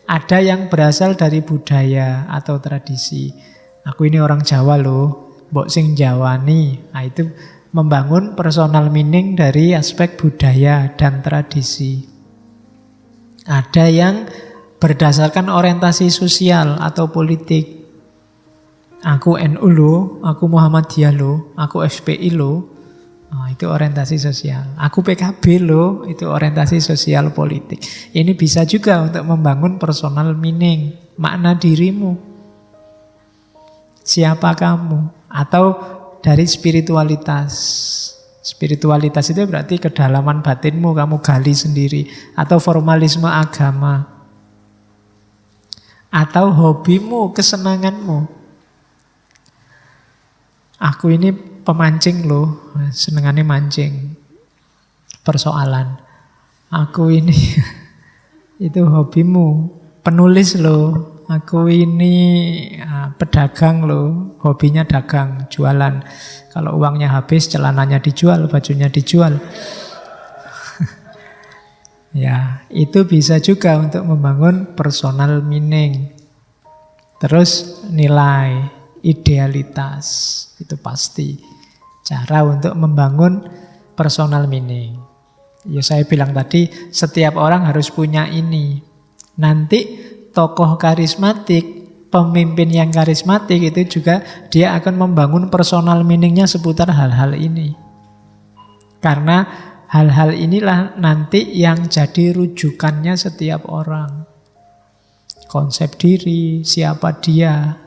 Ada yang berasal dari budaya atau tradisi. Aku ini orang Jawa loh, mbok sing Jawani. Nah, itu membangun personal meaning dari aspek budaya dan tradisi. Ada yang berdasarkan orientasi sosial atau politik. Aku NU loh, aku Muhammadiyah loh, aku FPI loh. Oh, itu orientasi sosial. Aku PKB loh, itu orientasi sosial politik. Ini bisa juga untuk membangun personal meaning, makna dirimu. Siapa kamu? Atau dari spiritualitas. Spiritualitas itu berarti kedalaman batinmu, kamu gali sendiri. Atau formalisme agama. Atau hobimu, kesenanganmu. Aku ini pemancing loh, senengannya mancing. Persoalan. Aku ini, itu hobimu. Penulis loh, aku ini pedagang loh, hobinya dagang, jualan. Kalau uangnya habis, celananya dijual, bajunya dijual. Ya, itu bisa juga untuk membangun personal meaning. Terus nilai, idealitas, itu pasti. Cara untuk membangun personal meaning. Ya saya bilang tadi, setiap orang harus punya ini. Nanti tokoh karismatik, pemimpin yang karismatik itu juga dia akan membangun personal meaningnya seputar hal-hal ini. Karena hal-hal inilah nanti yang jadi rujukannya setiap orang. Konsep diri, siapa dia,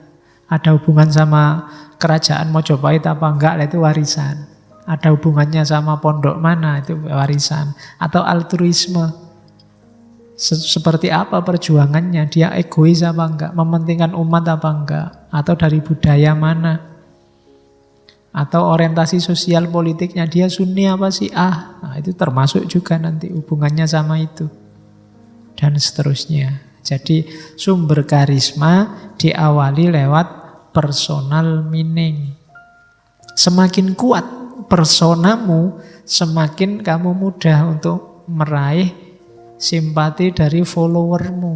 ada hubungan sama kerajaan Mojopahit apa enggak, itu warisan. Ada hubungannya sama pondok mana, itu warisan. Atau altruisme. Seperti apa perjuangannya, dia egois apa enggak, mementingkan umat apa enggak, atau dari budaya mana. Atau orientasi sosial politiknya, dia Sunni apa Syiah. Nah, itu termasuk juga nanti hubungannya sama itu. Dan seterusnya. Jadi sumber karisma diawali lewat personal meaning. Semakin kuat personamu, semakin kamu mudah untuk meraih simpati dari followermu.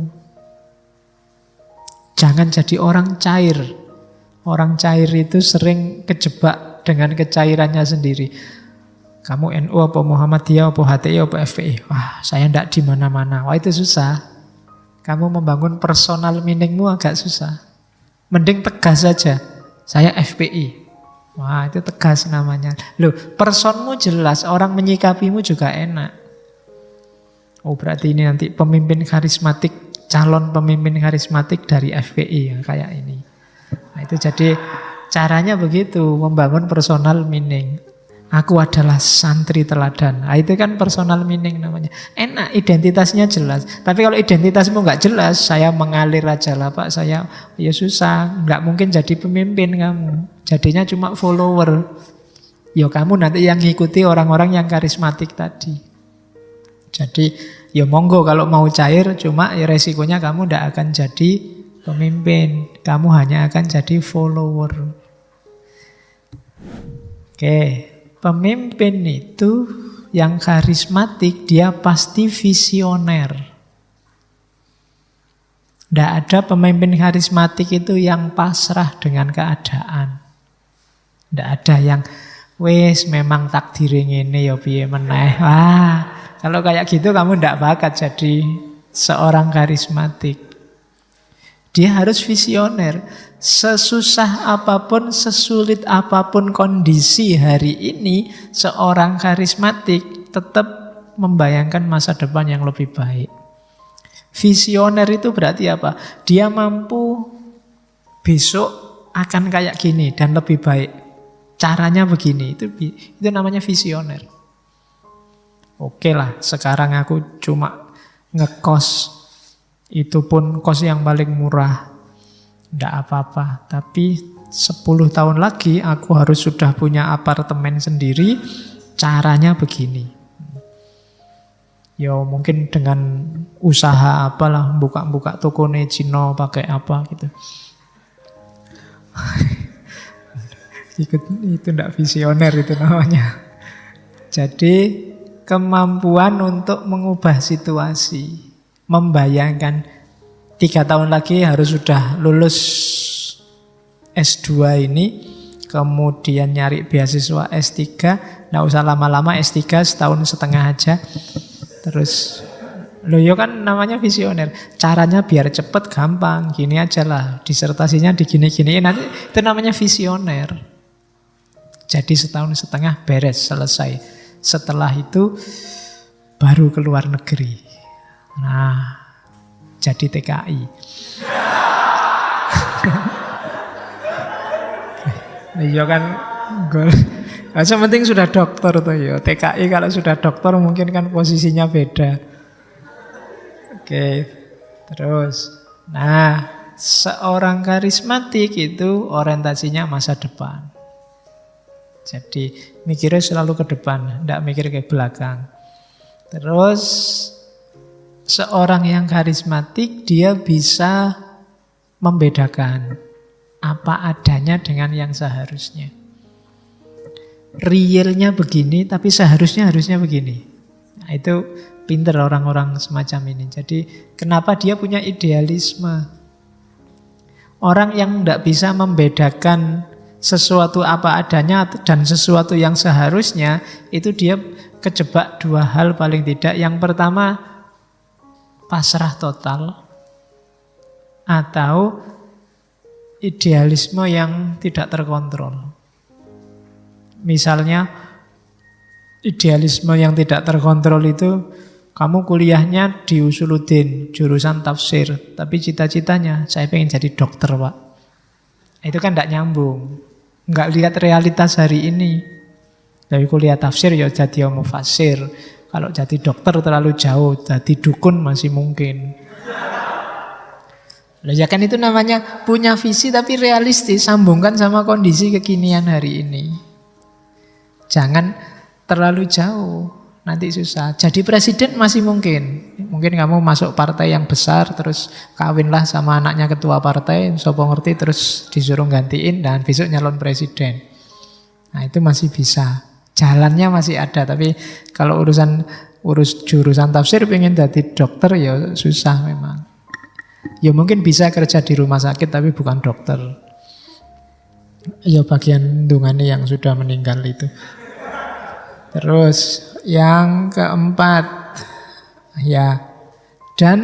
Jangan jadi orang cair. Orang cair itu sering kejebak dengan kecairannya sendiri. Kamu NU apa Muhammadiyah apa HTI apa FPI? Wah, saya ndak di mana-mana. Wah, itu susah. Kamu membangun personal meaningmu agak susah. Mending tegas saja. Saya FPI. Wah, itu tegas namanya. Loh, personmu jelas, orang menyikapimu juga enak. Oh, berarti ini nanti pemimpin karismatik, calon pemimpin karismatik dari FPI yang kayak ini. Nah, itu jadi caranya begitu, membangun personal meaning. Aku adalah santri teladan. Nah, itu kan personal meaning namanya. Enak, identitasnya jelas. Tapi kalau identitasmu nggak jelas, saya mengalir aja lah Pak, saya ya susah. Nggak mungkin jadi pemimpin kamu. Jadinya cuma follower. Ya kamu nanti yang ngikuti orang-orang yang karismatik tadi. Jadi ya monggo kalau mau cair, cuma ya resikonya kamu nggak akan jadi pemimpin. Kamu hanya akan jadi follower. Oke. Pemimpin itu yang karismatik, dia pasti visioner. Tidak ada pemimpin karismatik itu yang pasrah dengan keadaan. Tidak ada yang, wes memang takdirin ini ya piye meneh. Wah, kalau kayak gitu kamu tidak bakat jadi seorang karismatik. Dia harus visioner. Sesusah apapun, sesulit apapun kondisi hari ini, seorang karismatik tetap membayangkan masa depan yang lebih baik. Visioner itu berarti apa? Dia mampu besok akan kayak gini dan lebih baik. Caranya begini, itu namanya visioner. Oke lah, sekarang aku cuma ngekos. Itu pun kos yang paling murah. Tidak apa-apa. Tapi 10 tahun lagi aku harus sudah punya apartemen sendiri. Caranya begini. Ya mungkin dengan usaha apalah, buka-buka toko Cino pakai apa gitu. Itu tidak visioner itu namanya. Jadi kemampuan untuk mengubah situasi. Membayangkan 3 tahun lagi harus sudah lulus S2 ini, kemudian nyari beasiswa S3, nggak usah lama-lama S3 setahun setengah aja. Terus, loh ya kan namanya visioner. Caranya biar cepet gampang, gini aja lah. Disertasinya digini-giniin, nanti itu namanya visioner. Jadi setahun setengah beres, selesai. Setelah itu baru ke luar negeri. Nah, jadi TKI. Iya kan, yang penting sudah dokter tuh ya. TKI kalau sudah dokter mungkin kan posisinya beda. Oke, terus. Nah, seorang karismatik itu orientasinya masa depan. Jadi mikirnya selalu ke depan, tidak mikir ke belakang. Terus seorang yang karismatik dia bisa membedakan apa adanya dengan yang seharusnya. Realnya begini tapi seharusnya begini. Nah, itu pinter orang-orang semacam ini. Jadi kenapa dia punya idealisme? Orang yang tidak bisa membedakan sesuatu apa adanya dan sesuatu yang seharusnya, itu dia kejebak 2 hal paling tidak. Yang pertama, pasrah total, atau idealisme yang tidak terkontrol. Misalnya idealisme yang tidak terkontrol itu, kamu kuliahnya di Usuluddin, jurusan tafsir, tapi cita-citanya saya pengen jadi dokter, Pak. Itu kan tidak nyambung, nggak lihat realitas hari ini. Dari kuliah tafsir ya jadi mufasir. Kalau jadi dokter terlalu jauh, jadi dukun masih mungkin. Loh, ya kan itu namanya punya visi tapi realistis, sambungkan sama kondisi kekinian hari ini. Jangan terlalu jauh, nanti susah. Jadi presiden masih mungkin. Mungkin kamu masuk partai yang besar, terus kawinlah sama anaknya ketua partai, sopo ngerti, terus disuruh gantiin dan besok nyalon presiden. Nah itu masih bisa. Jalannya masih ada, tapi kalau urus jurusan tafsir pengen jadi dokter ya susah memang. Ya mungkin bisa kerja di rumah sakit tapi bukan dokter. Ya bagian dungane yang sudah meninggal itu. Terus yang keempat, ya dan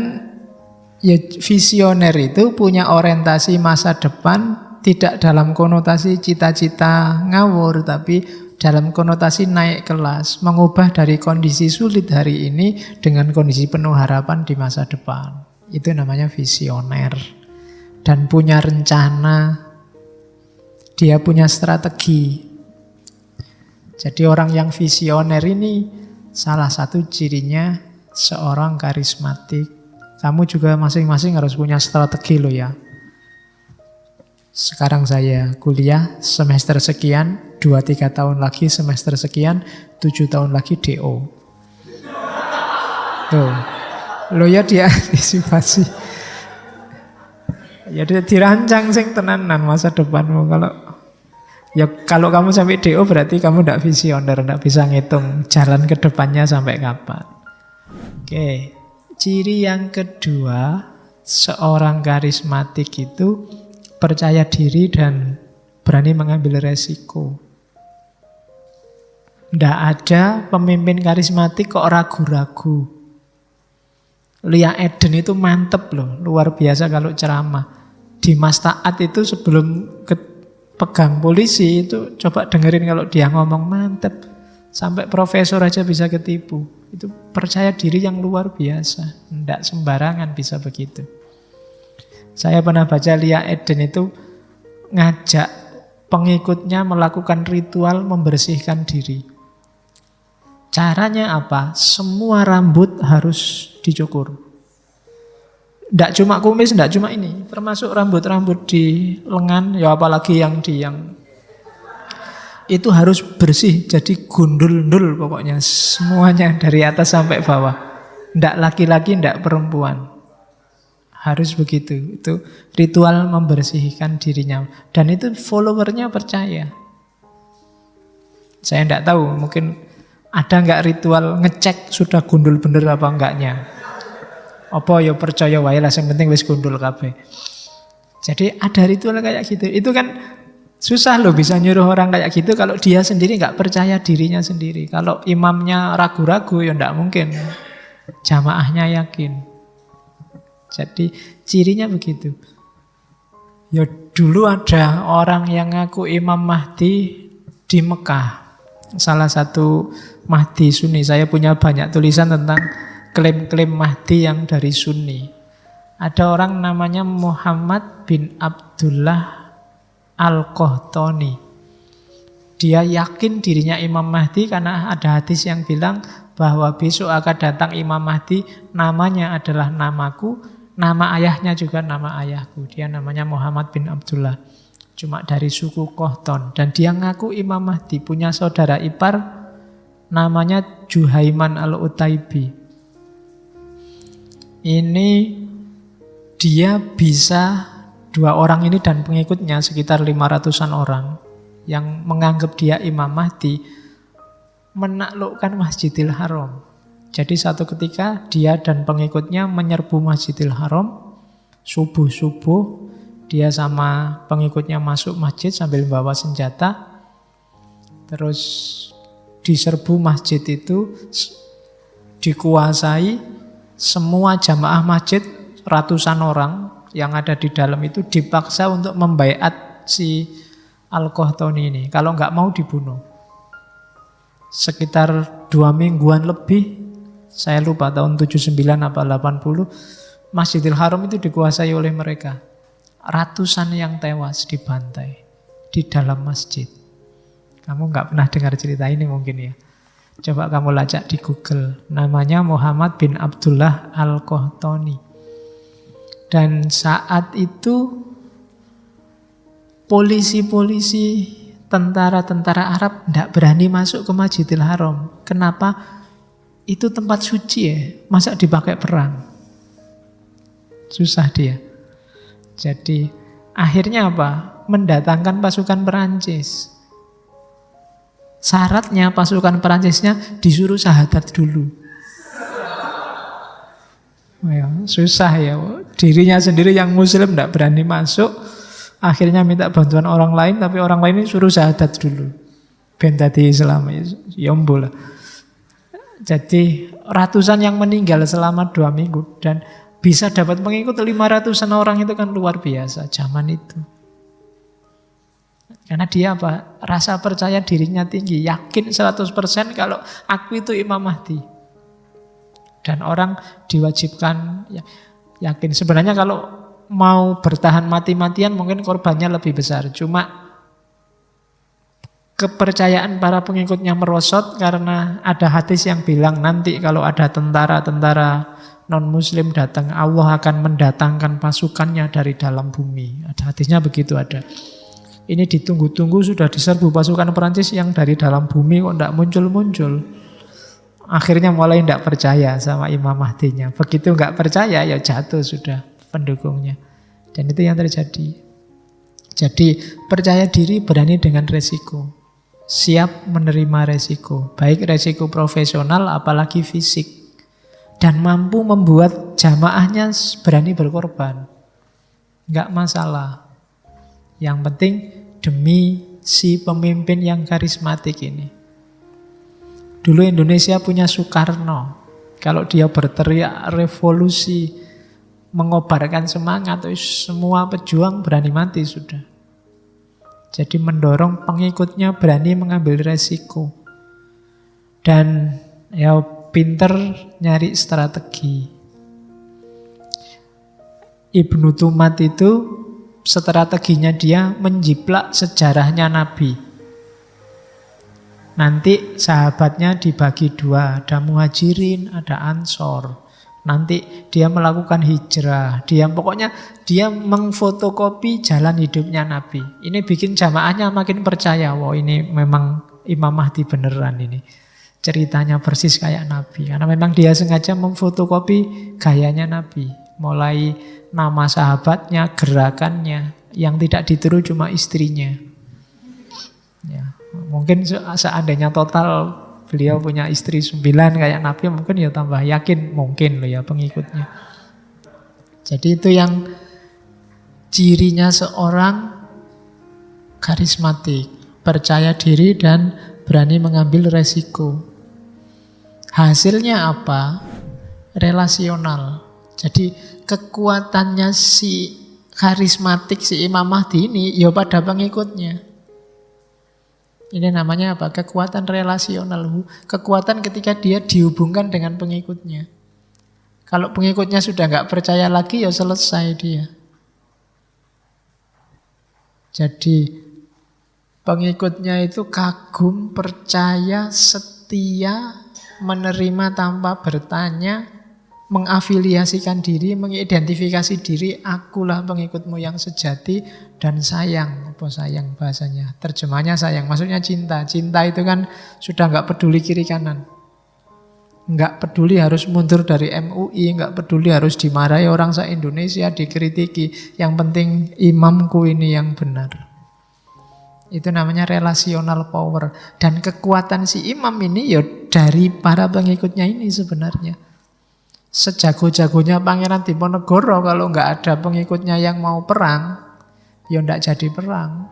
ya visioner itu punya orientasi masa depan tidak dalam konotasi cita-cita ngawur, tapi dalam konotasi naik kelas, mengubah dari kondisi sulit hari ini dengan kondisi penuh harapan di masa depan. Itu namanya visioner. Dan punya rencana, dia punya strategi. Jadi orang yang visioner ini salah satu cirinya seorang karismatik. Kamu juga masing-masing harus punya strategi loh ya. Sekarang saya kuliah semester sekian, 2-3 tahun lagi semester sekian, 7 tahun lagi DO. Tuh. Lo ya diantisipasi. Ya dirancang sing tenanan masa depanmu. Kalau kamu sampai DO berarti kamu tidak visioner, tidak bisa ngitung jalan ke depannya sampai kapan. Oke. Ciri yang kedua, seorang karismatik itu percaya diri dan berani mengambil resiko. Tidak ada pemimpin karismatik kok ragu-ragu. Lia Eden itu mantep loh, luar biasa kalau ceramah. Dimas Taat itu sebelum pegang polisi itu coba dengerin kalau dia ngomong mantep. Sampai profesor aja bisa ketipu. Itu percaya diri yang luar biasa. Tidak sembarangan bisa begitu. Saya pernah baca Lia Eden itu ngajak pengikutnya melakukan ritual membersihkan diri. Caranya apa? Semua rambut harus dicukur. Tidak cuma kumis, tidak cuma ini, termasuk rambut-rambut di lengan, ya apalagi yang itu harus bersih, jadi gundul-ndul pokoknya, semuanya dari atas sampai bawah. Tidak laki-laki, tidak perempuan. Harus begitu. Itu ritual membersihkan dirinya. Dan itu followernya percaya. Saya tidak tahu, mungkin ada nggak ritual ngecek sudah gundul bener apa enggaknya. Apa ya percaya wae lah, yang penting wis gundul kabeh. Jadi ada ritual kayak gitu. Itu kan susah loh bisa nyuruh orang kayak gitu kalau dia sendiri nggak percaya dirinya sendiri. Kalau imamnya ragu-ragu ya nggak mungkin. Jamaahnya yakin. Jadi cirinya begitu. Ya dulu ada orang yang ngaku Imam Mahdi di Mekah. Salah satu Mahdi Sunni. Saya punya banyak tulisan tentang klaim-klaim Mahdi yang dari Sunni. Ada orang namanya Muhammad bin Abdullah Al-Qahtani. Dia yakin dirinya Imam Mahdi karena ada hadis yang bilang bahwa besok akan datang Imam Mahdi, namanya adalah namaku, nama ayahnya juga nama ayahku. Dia namanya Muhammad bin Abdullah. Cuma dari suku Qahtan. Dan dia ngaku Imam Mahdi, punya saudara ipar namanya Juhaiman Al-Utaibi. Ini dia bisa, dua orang ini dan pengikutnya sekitar 500-an orang yang menganggap dia Imam Mahdi, menaklukkan Masjidil Haram. Jadi satu ketika dia dan pengikutnya menyerbu Masjidil Haram, subuh-subuh dia sama pengikutnya masuk masjid sambil bawa senjata. Terus diserbu masjid itu, dikuasai, semua jamaah masjid ratusan orang yang ada di dalam itu dipaksa untuk membaiat si Al-Qahtani ini. Kalau nggak mau dibunuh. Sekitar 2 mingguan lebih, saya lupa tahun 79 apa 80, Masjidil Haram itu dikuasai oleh mereka. Ratusan yang tewas dibantai di dalam masjid. Kamu nggak pernah dengar cerita ini mungkin ya. Coba kamu lacak di Google. Namanya Muhammad bin Abdullah Al-Qahtani. Dan saat itu polisi-polisi, tentara-tentara Arab tidak berani masuk ke Masjidil Haram. Kenapa? Itu tempat suci ya, masa dipakai perang? Susah dia. Jadi akhirnya apa? Mendatangkan pasukan Perancis. Syaratnya pasukan Perancisnya disuruh syahadat dulu. Ya, susah ya. Dirinya sendiri yang muslim tidak berani masuk. Akhirnya minta bantuan orang lain, tapi orang lain ini suruh syahadat dulu. Ben tadi Islam, ya lah. Jadi ratusan yang meninggal selama 2 minggu. Dan bisa dapat pengikut 500-an orang itu kan luar biasa zaman itu. Karena dia apa? Rasa percaya dirinya tinggi. Yakin 100% kalau aku itu Imam Mahdi. Dan orang diwajibkan yakin. Sebenarnya kalau mau bertahan mati-matian mungkin korbannya lebih besar. Cuma kepercayaan para pengikutnya merosot karena ada hadis yang bilang nanti kalau ada tentara-tentara non-muslim datang, Allah akan mendatangkan pasukannya dari dalam bumi. Ada hadisnya begitu ada. Ini ditunggu-tunggu sudah diserbu pasukan Perancis yang dari dalam bumi kok tidak muncul-muncul. Akhirnya mulai tidak percaya sama Imam Mahdinya. Begitu nggak percaya ya jatuh sudah pendukungnya. Dan itu yang terjadi. Jadi percaya diri berani dengan resiko. Siap menerima resiko. Baik resiko profesional apalagi fisik. Dan mampu membuat jamaahnya berani berkorban. Nggak masalah. Yang penting demi si pemimpin yang karismatik ini. Dulu Indonesia punya Soekarno. Kalau dia berteriak revolusi, mengobarkan semangat, semua pejuang berani mati sudah. Jadi mendorong pengikutnya berani mengambil resiko. Dan ya pinter nyari strategi. Ibnu Tumat itu strateginya dia menjiplak sejarahnya Nabi. Nanti sahabatnya dibagi 2, ada Muhajirin, ada Ansor. Nanti dia melakukan hijrah, pokoknya dia mengfotokopi jalan hidupnya Nabi. Ini bikin jamaahnya makin percaya, wah ini memang Imam Mahdi beneran ini. Ceritanya persis kayak Nabi. Karena memang dia sengaja memfotokopi gayanya Nabi. Mulai nama sahabatnya, gerakannya, yang tidak ditiru cuma istrinya. Ya, mungkin seandainya total beliau punya istri 9 kayak Nabi, mungkin ya tambah yakin mungkin loh ya pengikutnya. Jadi itu yang cirinya seorang karismatik, percaya diri dan berani mengambil resiko. Hasilnya apa? Relasional. Jadi kekuatannya si karismatik, si Imam Mahdi ini ya pada pengikutnya. Ini namanya apa? Kekuatan relasional. Kekuatan ketika dia dihubungkan dengan pengikutnya. Kalau pengikutnya sudah nggak percaya lagi, ya selesai dia. Jadi pengikutnya itu kagum, percaya, setia, menerima tanpa bertanya, mengafiliasikan diri, mengidentifikasi diri, akulah pengikutmu yang sejati dan sayang. Apa sayang bahasanya? Terjemahnya sayang, maksudnya cinta. Cinta itu kan sudah nggak peduli kiri kanan. Nggak peduli harus mundur dari MUI, nggak peduli harus dimarahi orang se-Indonesia, dikritiki. Yang penting imamku ini yang benar. Itu namanya relational power. Dan kekuatan si imam ini ya dari para pengikutnya ini sebenarnya. Sejago-jagonya Pangeran Diponegoro kalau nggak ada pengikutnya yang mau perang, ya nggak jadi perang.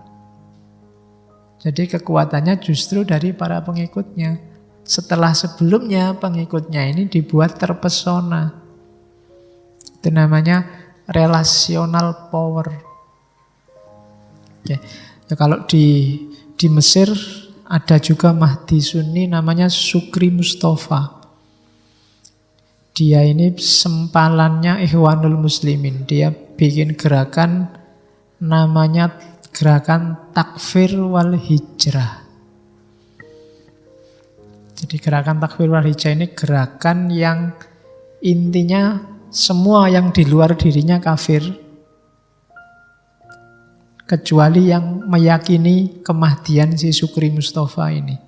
Jadi kekuatannya justru dari para pengikutnya. Setelah sebelumnya pengikutnya ini dibuat terpesona. Itu namanya relational power. Oke. Ya, kalau di Mesir ada juga Mahdi Sunni namanya Sukri Mustafa. Dia ini sempalannya Ikhwanul Muslimin. Dia bikin gerakan namanya gerakan takfir wal hijrah. Jadi gerakan takfir wal hijrah ini gerakan yang intinya semua yang di luar dirinya kafir, kecuali yang meyakini kemahdian si Sukri Mustafa ini.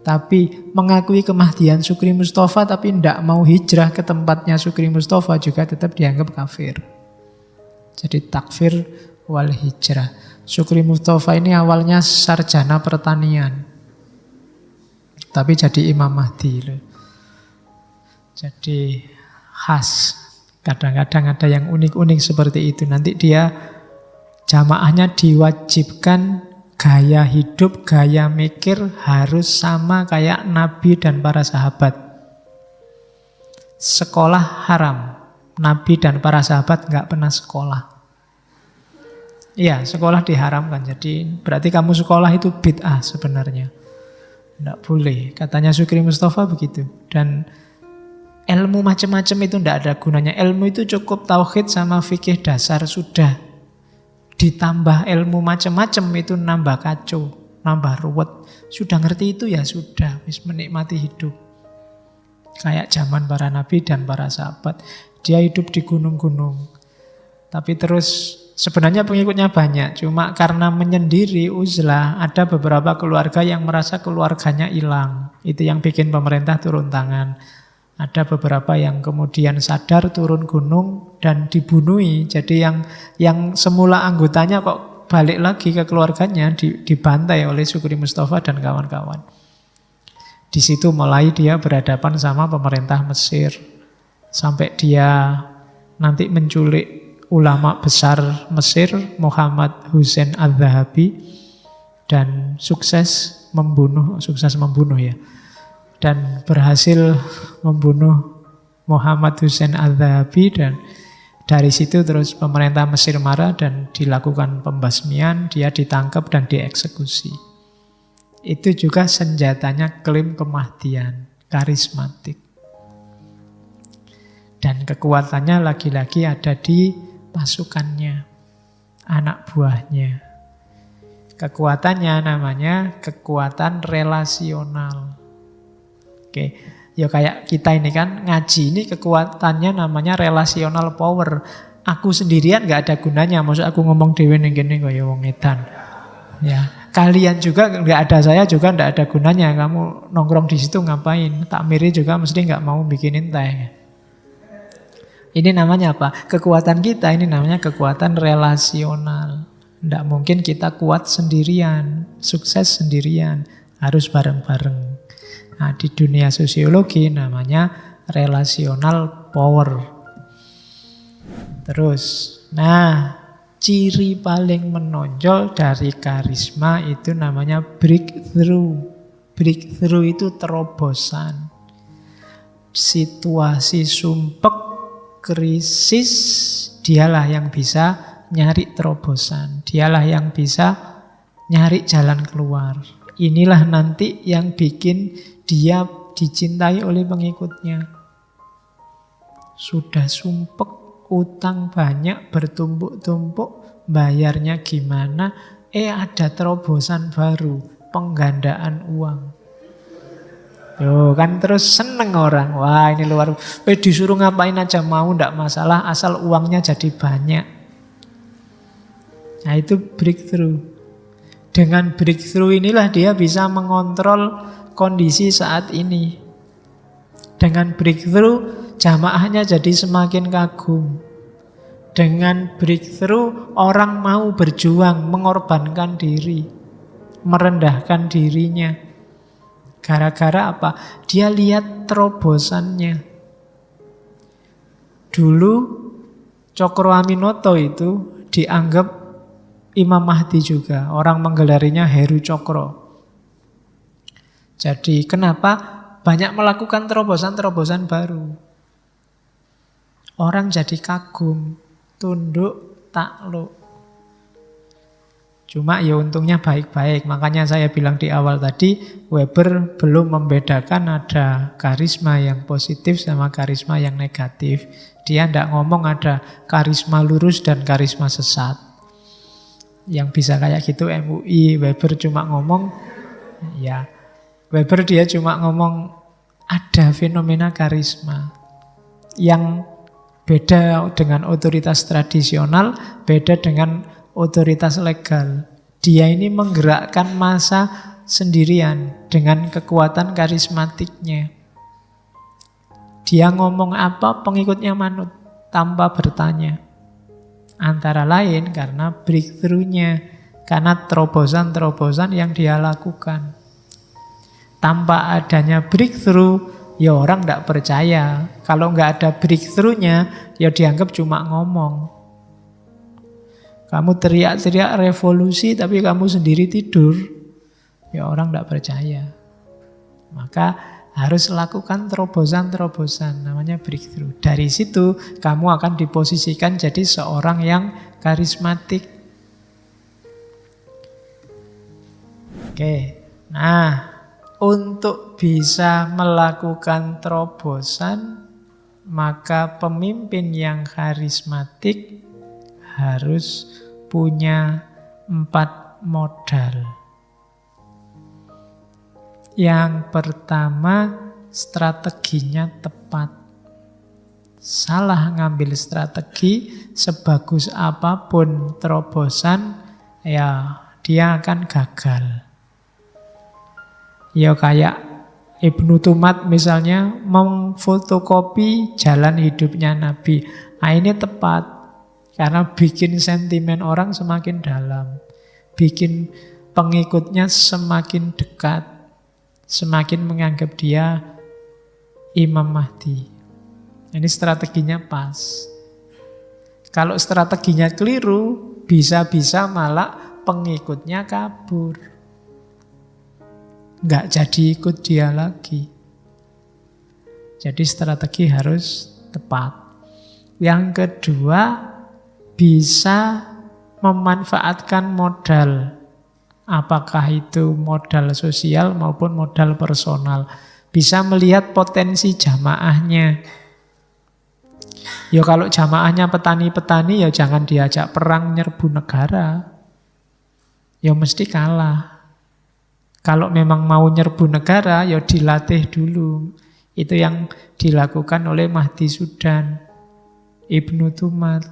Tapi mengakui kemahdian Sukri Mustafa tapi tidak mau hijrah ke tempatnya Sukri Mustafa juga tetap dianggap kafir. Jadi takfir wal hijrah. Sukri Mustafa ini awalnya sarjana pertanian, tapi jadi Imam Mahdi. Jadi khas. Kadang-kadang ada yang unik-unik seperti itu. Nanti dia jamaahnya diwajibkan gaya hidup, gaya mikir harus sama kayak Nabi dan para sahabat. Sekolah haram. Nabi dan para sahabat nggak pernah sekolah. Iya, sekolah diharamkan. Jadi berarti kamu sekolah itu bid'ah sebenarnya. Nggak boleh. Katanya Sukri Mustafa begitu. Dan ilmu macam-macam itu nggak ada gunanya. Ilmu itu cukup tauhid sama fikih dasar sudah. Ditambah ilmu macam-macam itu nambah kacau, nambah ruwet. Sudah ngerti itu ya sudah, wis menikmati hidup. Kayak zaman para nabi dan para sahabat. Dia hidup di gunung-gunung. Tapi terus sebenarnya pengikutnya banyak. Cuma karena menyendiri, uzlah, ada beberapa keluarga yang merasa keluarganya hilang. Itu yang bikin pemerintah turun tangan. Ada beberapa yang kemudian sadar turun gunung dan dibunuhi. Jadi yang semula anggotanya kok balik lagi ke keluarganya, dibantai oleh Sukri Mustafa dan kawan-kawan. Di situ mulai dia berhadapan sama pemerintah Mesir. Sampai dia nanti menculik ulama besar Mesir, Muhammad Hussein Al-Zahabi, dan sukses membunuh ya. Dan berhasil membunuh Muhammad Hussein Al-Zahabi, dan dari situ terus pemerintah Mesir marah dan dilakukan pembasmian, dia ditangkap dan dieksekusi. Itu juga senjatanya klaim kemahdian, karismatik. Dan kekuatannya lagi-lagi ada di pasukannya, anak buahnya. Kekuatannya namanya kekuatan relasional. Oke, Ya kayak kita ini kan, ngaji ini kekuatannya namanya relational power. Aku sendirian nggak ada gunanya. Maksud aku ngomong dewe ning kene kaya wong edan. Ya, kalian juga nggak ada saya juga nggak ada gunanya. Kamu nongkrong di situ ngapain? Takmiri juga mesti nggak mau bikinin teh. Ini namanya apa? Kekuatan kita ini namanya kekuatan relasional. Nggak mungkin kita kuat sendirian, sukses sendirian, harus bareng-bareng. Nah, di dunia sosiologi namanya relational power. Terus, nah, ciri paling menonjol dari karisma itu namanya breakthrough. Breakthrough itu terobosan. Situasi sumpek, krisis, dialah yang bisa nyari terobosan. Dialah yang bisa nyari jalan keluar. Inilah nanti yang bikin dia dicintai oleh pengikutnya. Sudah sumpek, utang banyak, bertumpuk-tumpuk, bayarnya gimana? Ada terobosan baru, penggandaan uang. Tuh, kan terus seneng orang. Wah, ini luar. Disuruh ngapain aja mau, ndak masalah, asal uangnya jadi banyak. Nah, itu breakthrough. Dengan breakthrough inilah dia bisa mengontrol kondisi saat ini. Dengan breakthrough, jamaahnya jadi semakin kagum. Dengan breakthrough, orang mau berjuang, mengorbankan diri, merendahkan dirinya. Gara-gara apa? Dia lihat terobosannya. Dulu, Cokro Aminoto itu dianggap Imam Mahdi juga. Orang menggelarinya Heru Cokro. Jadi kenapa banyak melakukan terobosan-terobosan baru? Orang jadi kagum, tunduk, takluk. Cuma ya untungnya baik-baik. Makanya saya bilang di awal tadi, Weber belum membedakan ada karisma yang positif sama karisma yang negatif. Dia tidak ngomong ada karisma lurus dan karisma sesat. Yang bisa kayak gitu MUI, Weber cuma ngomong, ya Weber dia cuma ngomong ada fenomena karisma yang beda dengan otoritas tradisional, beda dengan otoritas legal. Dia ini menggerakkan massa sendirian dengan kekuatan karismatiknya. Dia ngomong apa, pengikutnya manut tanpa bertanya. Antara lain karena breakthrough-nya, karena terobosan-terobosan yang dia lakukan. Tanpa adanya breakthrough, ya orang tidak percaya. Kalau nggak ada breakthrough-nya, ya dianggap cuma ngomong. Kamu teriak-teriak revolusi, tapi kamu sendiri tidur, ya orang tidak percaya. Maka harus lakukan terobosan-terobosan, namanya breakthrough. Dari situ kamu akan diposisikan jadi seorang yang karismatik. Oke, nah untuk bisa melakukan terobosan, maka pemimpin yang karismatik harus punya 4 modal. Yang pertama, strateginya tepat. Salah ngambil strategi, sebagus apapun terobosan, ya dia akan gagal. Ya kayak Ibnu Tumat misalnya memfotokopi jalan hidupnya Nabi. Nah ini tepat, karena bikin sentimen orang semakin dalam, bikin pengikutnya semakin dekat, semakin menganggap dia Imam Mahdi. Ini strateginya pas. Kalau strateginya keliru, bisa-bisa malah pengikutnya kabur. Nggak jadi ikut dia lagi. Jadi strategi harus tepat. Yang kedua, bisa memanfaatkan modal. Apakah itu modal sosial maupun modal personal. Bisa melihat potensi jamaahnya. Ya kalau jamaahnya petani-petani, ya jangan diajak perang nyerbu negara. Ya mesti kalah. Kalau memang mau nyerbu negara, ya dilatih dulu. Itu yang dilakukan oleh Mahdi Sudan, Ibnu Tumar.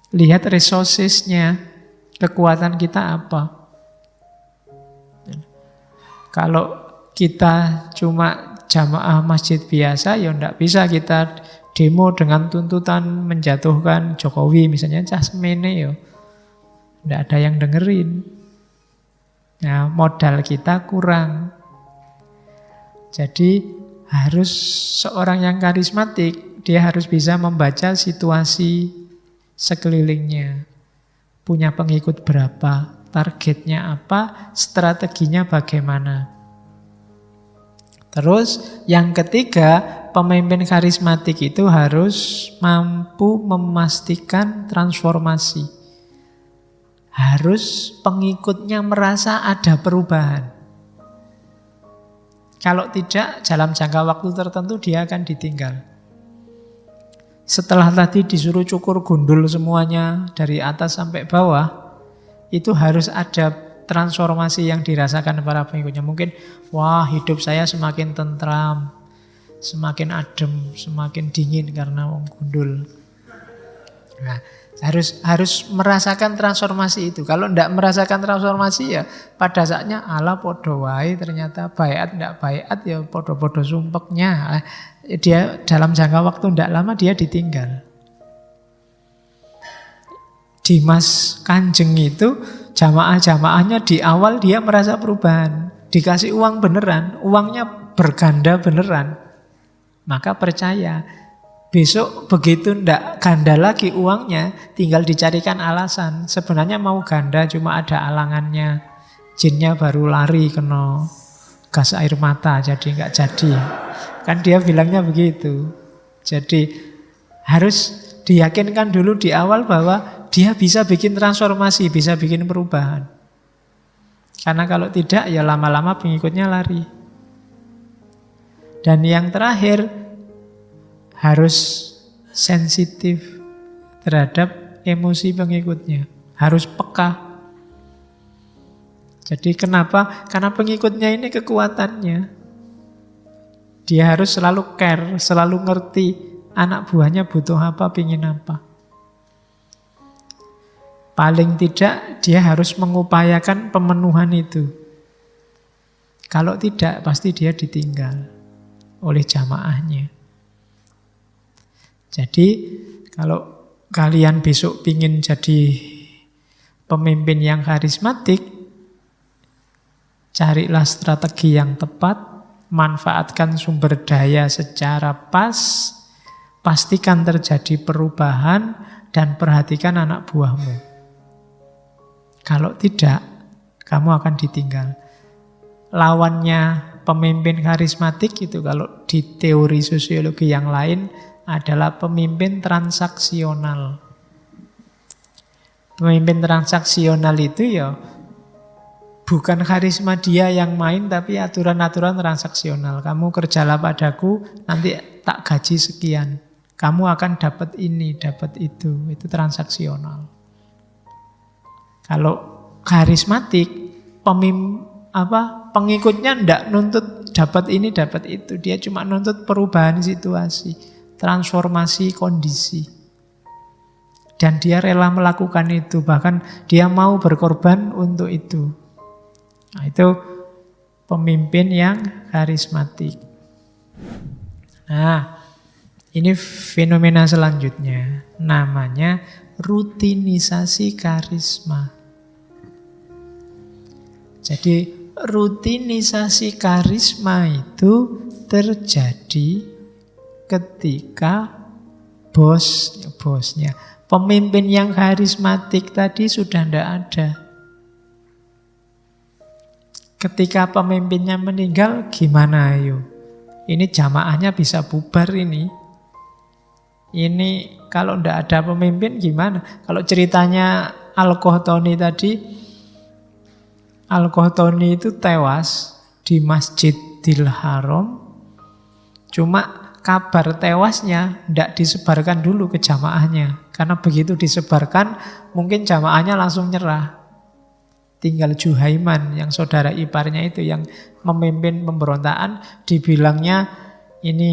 Lihat resourcesnya, kekuatan kita apa. Kalau kita cuma jamaah masjid biasa, ya tidak bisa kita demo dengan tuntutan menjatuhkan Jokowi misalnya, cah semene ya. Tidak ada yang dengerin. Nah, modal kita kurang. Jadi harus seorang yang karismatik, dia harus bisa membaca situasi sekelilingnya. Punya pengikut berapa, targetnya apa, strateginya bagaimana. Terus yang ketiga, pemimpin karismatik itu harus mampu memastikan transformasi. Harus pengikutnya merasa ada perubahan. Kalau tidak, dalam jangka waktu tertentu dia akan ditinggal. Setelah tadi disuruh cukur gundul semuanya dari atas sampai bawah, itu harus ada transformasi yang dirasakan para pengikutnya. Mungkin, wah hidup saya semakin tentram, semakin adem, semakin dingin karena wong gundul. Nah, harus merasakan transformasi itu. Kalau tidak merasakan transformasi ya pada saatnya ala podo wae, ternyata bayat tidak bayat ya podo-podo sumpeknya. Dia dalam jangka waktu tidak lama dia ditinggal. Dimas Kanjeng itu jamaah-jamaahnya di awal dia merasa perubahan. Dikasih uang beneran, uangnya berganda beneran. Maka percaya. Besok begitu ndak ganda lagi uangnya, tinggal dicarikan alasan. Sebenarnya mau ganda cuma ada alangannya. Jinnya baru lari kena gas air mata jadi nggak jadi. Kan dia bilangnya begitu. Jadi harus diyakinkan dulu di awal bahwa dia bisa bikin transformasi, bisa bikin perubahan. Karena kalau tidak ya lama-lama pengikutnya lari. Dan yang terakhir, harus sensitif terhadap emosi pengikutnya. Harus peka. Jadi kenapa? Karena pengikutnya ini kekuatannya. Dia harus selalu care, selalu ngerti anak buahnya butuh apa, pingin apa. Paling tidak dia harus mengupayakan pemenuhan itu. Kalau tidak, pasti dia ditinggal oleh jamaahnya. Jadi kalau kalian besok ingin jadi pemimpin yang karismatik, carilah strategi yang tepat, manfaatkan sumber daya secara pas, pastikan terjadi perubahan, dan perhatikan anak buahmu. Kalau tidak, kamu akan ditinggal. Lawannya pemimpin karismatik itu kalau di teori sosiologi yang lain adalah pemimpin transaksional. Pemimpin transaksional itu ya bukan karisma dia yang main, tapi aturan-aturan transaksional. Kamu kerjalah padaku, nanti tak gaji sekian. Kamu akan dapat ini, dapat itu. Itu transaksional. Kalau karismatik, pengikutnya ndak nuntut dapat ini, dapat itu. Dia cuma nuntut perubahan situasi, transformasi kondisi. Dan dia rela melakukan itu, bahkan dia mau berkorban untuk itu. Nah, itu pemimpin yang karismatik. Nah, ini fenomena selanjutnya, namanya rutinisasi karisma. Jadi rutinisasi karisma itu terjadi ketika bosnya, pemimpin yang karismatik tadi sudah tidak ada. Ketika pemimpinnya meninggal, gimana ayo? Ini jamaahnya bisa bubar ini. Ini kalau tidak ada pemimpin gimana? Kalau ceritanya Al-Qahtani tadi, Al-Qahtani itu tewas di Masjidil Haram. Cuma kabar tewasnya tidak disebarkan dulu ke jamaahnya. Karena begitu disebarkan, mungkin jamaahnya langsung nyerah. Tinggal Juhaiman yang saudara iparnya itu yang memimpin pemberontakan, dibilangnya ini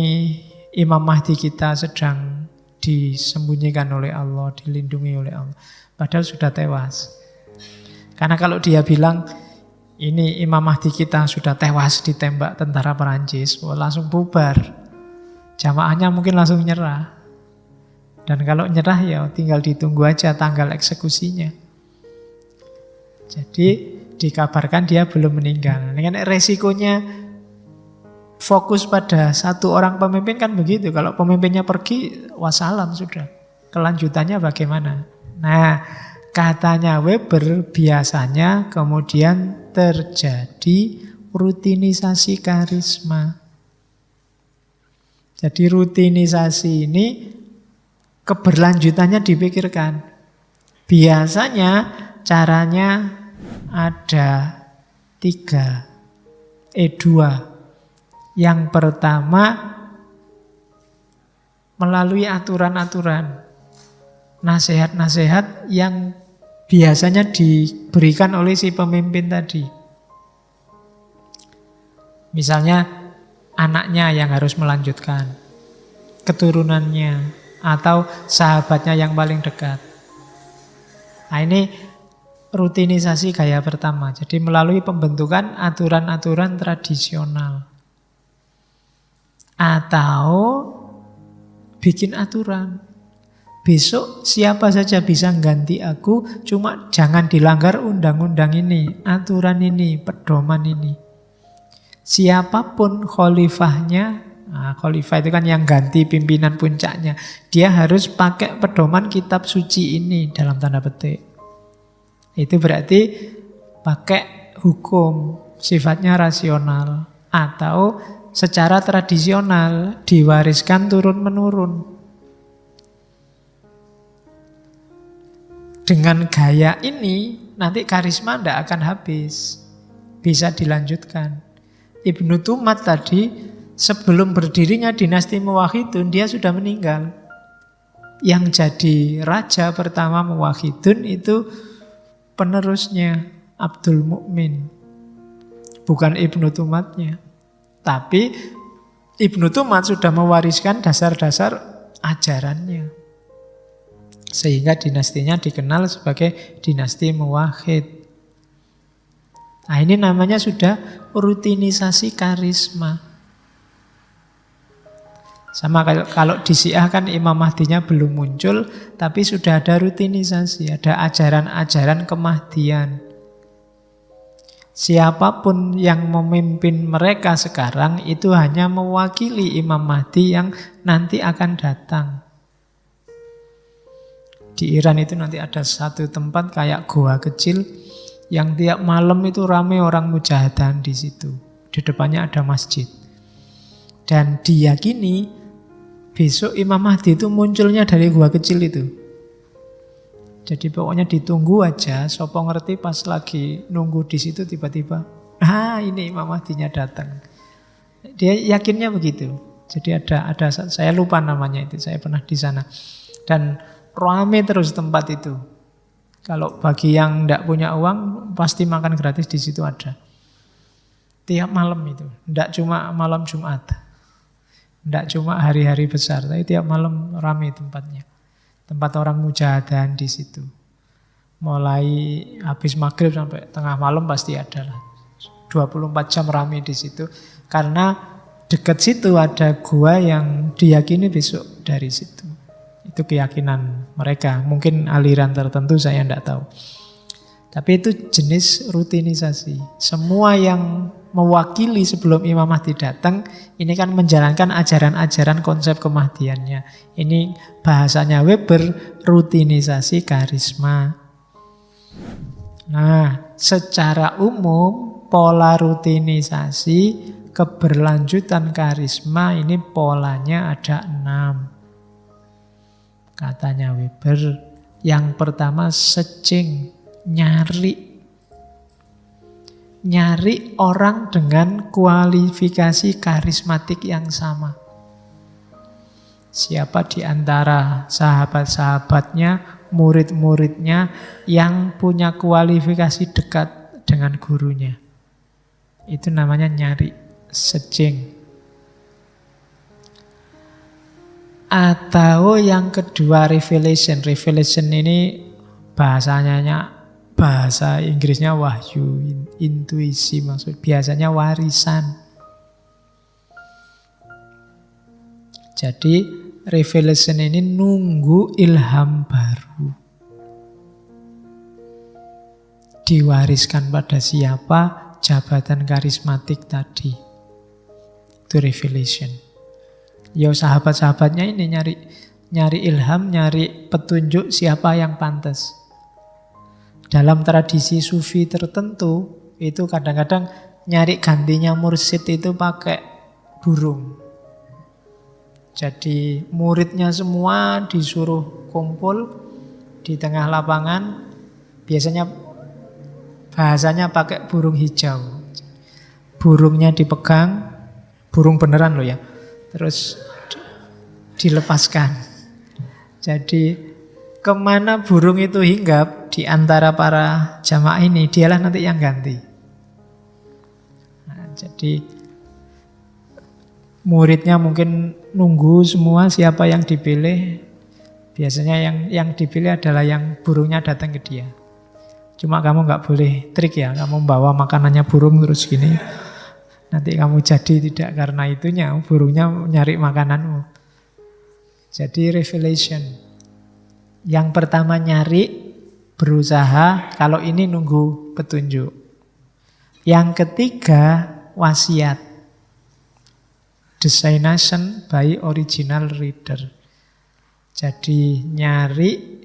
Imam Mahdi kita sedang disembunyikan oleh Allah, dilindungi oleh Allah. Padahal sudah tewas. Karena kalau dia bilang, ini Imam Mahdi kita sudah tewas ditembak tentara Perancis, langsung bubar. Jamaahnya mungkin langsung nyerah. Dan kalau nyerah ya tinggal ditunggu aja tanggal eksekusinya. Jadi dikabarkan dia belum meninggal. Ini kan resikonya fokus pada satu orang pemimpin kan begitu. Kalau pemimpinnya pergi, wassalam sudah. Kelanjutannya bagaimana? Nah, katanya Weber biasanya kemudian terjadi rutinisasi karisma. Jadi rutinisasi ini keberlanjutannya dipikirkan. Biasanya caranya ada 2. Yang pertama, melalui aturan-aturan, nasihat-nasihat yang biasanya diberikan oleh si pemimpin tadi. Misalnya, anaknya yang harus melanjutkan, keturunannya, atau sahabatnya yang paling dekat. Nah, ini rutinisasi gaya pertama. Jadi melalui pembentukan aturan-aturan tradisional. Atau bikin aturan. Besok siapa saja bisa ganti aku, cuma jangan dilanggar undang-undang ini, aturan ini, pedoman ini. Siapapun khalifahnya, nah, khalifah itu kan yang ganti pimpinan puncaknya, dia harus pakai pedoman kitab suci ini dalam tanda petik. Itu berarti pakai hukum, sifatnya rasional, atau secara tradisional diwariskan turun-menurun. Dengan gaya ini nanti karisma tidak akan habis, bisa dilanjutkan. Ibnu Tumat tadi sebelum berdirinya dinasti Muwahhidun dia sudah meninggal. Yang jadi raja pertama Muwahhidun itu penerusnya Abdul Mukmin, bukan Ibnu Tumatnya. Tapi Ibnu Tumat sudah mewariskan dasar-dasar ajarannya. Sehingga dinastinya dikenal sebagai dinasti Muwahhid. Nah, ini namanya sudah rutinisasi karisma. Sama kalau di Syiah kan Imam Mahdinya belum muncul, tapi sudah ada rutinisasi, ada ajaran-ajaran kemahdian. Siapapun yang memimpin mereka sekarang itu hanya mewakili Imam Mahdi yang nanti akan datang. Di Iran itu nanti ada satu tempat kayak goa kecil yang tiap malam itu ramai orang mujahadan di situ. Di depannya ada masjid. Dan diyakini besok Imam Mahdi itu munculnya dari gua kecil itu. Jadi pokoknya ditunggu aja, sopo ngerti pas lagi nunggu di situ tiba-tiba, ini Imam Mahdinya datang. Dia yakinnya begitu. Jadi ada saya lupa namanya itu, saya pernah di sana. Dan ramai terus tempat itu. Kalau bagi yang tidak punya uang, pasti makan gratis di situ ada. Tiap malam itu, tidak cuma malam Jumat. Tidak cuma hari-hari besar, tapi tiap malam ramai tempatnya. Tempat orang mujahadan di situ. Mulai habis maghrib sampai tengah malam pasti ada lah. 24 jam ramai di situ. Karena dekat situ ada gua yang diyakini besok dari situ. Itu keyakinan mereka. Mungkin aliran tertentu saya tidak tahu. Tapi itu jenis rutinisasi. Semua yang mewakili sebelum Imam Mahdi datang, ini kan menjalankan ajaran-ajaran konsep kemahdiannya. Ini bahasanya Weber, rutinisasi karisma. Nah, secara umum pola rutinisasi keberlanjutan karisma ini polanya ada 6. Katanya Weber, yang pertama searching, nyari orang dengan kualifikasi karismatik yang sama. Siapa di antara sahabat-sahabatnya, murid-muridnya yang punya kualifikasi dekat dengan gurunya. Itu namanya nyari, searching. Atau yang kedua revelation. Revelation ini bahasa Inggrisnya wahyu, intuisi maksud. Biasanya warisan. Jadi revelation ini nunggu ilham baru. Diwariskan pada siapa? Jabatan karismatik tadi. Itu revelation. Ya sahabat-sahabatnya ini nyari ilham, nyari petunjuk siapa yang pantas. Dalam tradisi sufi tertentu, itu kadang-kadang nyari gantinya mursyid itu pakai burung. Jadi muridnya semua disuruh kumpul di tengah lapangan, biasanya bahasanya pakai burung hijau. Burungnya dipegang, burung beneran loh ya, terus dilepaskan. Jadi kemana burung itu hinggap di antara para jamaah ini, dialah nanti yang ganti. Nah, jadi muridnya mungkin nunggu semua siapa yang dipilih. Biasanya yang dipilih adalah yang burungnya datang ke dia. Cuma kamu nggak boleh trik ya, kamu bawa makanannya burung terus gini. Nanti kamu jadi tidak karena itunya, burungnya nyari makananmu. Jadi revelation. Yang pertama nyari, berusaha, kalau ini nunggu petunjuk. Yang ketiga wasiat. Designation by original reader. Jadi nyari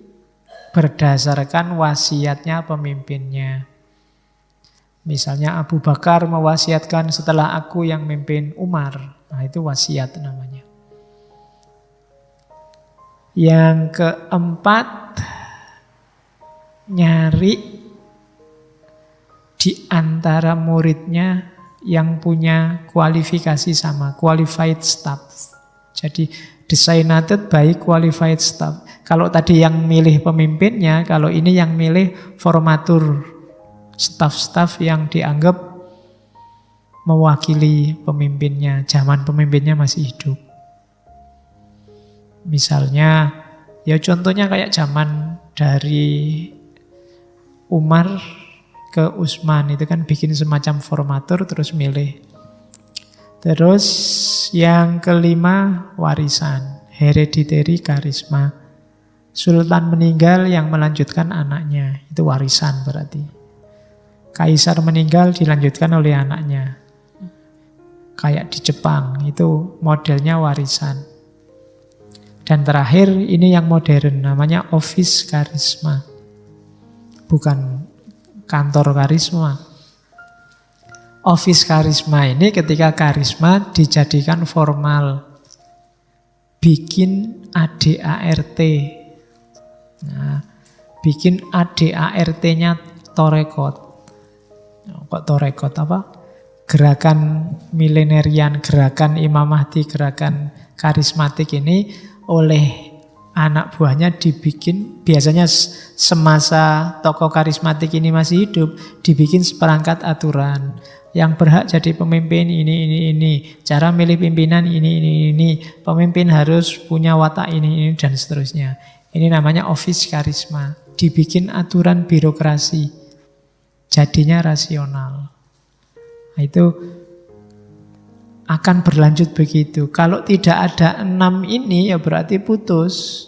berdasarkan wasiatnya pemimpinnya. Misalnya Abu Bakar mewasiatkan setelah aku yang mimpin Umar. Nah itu wasiat namanya. Yang keempat, nyari di antara muridnya yang punya kualifikasi sama, qualified staff. Jadi designated by qualified staff. Kalau tadi yang milih pemimpinnya, kalau ini yang milih formatur, staff-staff yang dianggap mewakili pemimpinnya, zaman pemimpinnya masih hidup. Misalnya, ya contohnya kayak zaman dari Umar ke Utsman, itu kan bikin semacam formatur terus milih. Terus yang kelima warisan, hereditary karisma. Sultan meninggal yang melanjutkan anaknya, itu warisan berarti. Kaisar meninggal dilanjutkan oleh anaknya. Kayak di Jepang, itu modelnya warisan. Dan terakhir ini yang modern, namanya office karisma. Bukan kantor karisma. Office karisma ini ketika karisma dijadikan formal. Bikin ADART. Nah, bikin ADART-nya torekot. Kok torekot apa? Gerakan milenarian, gerakan Imam Mahdi, gerakan karismatik ini oleh anak buahnya dibikin, biasanya semasa tokoh karismatik ini masih hidup, dibikin seperangkat aturan. Yang berhak jadi pemimpin ini. Cara milih pimpinan ini. Pemimpin harus punya watak ini, dan seterusnya. Ini namanya office karisma. Dibikin aturan birokrasi. Jadinya rasional. Nah, itu akan berlanjut begitu. Kalau tidak ada 6 ini, ya berarti putus.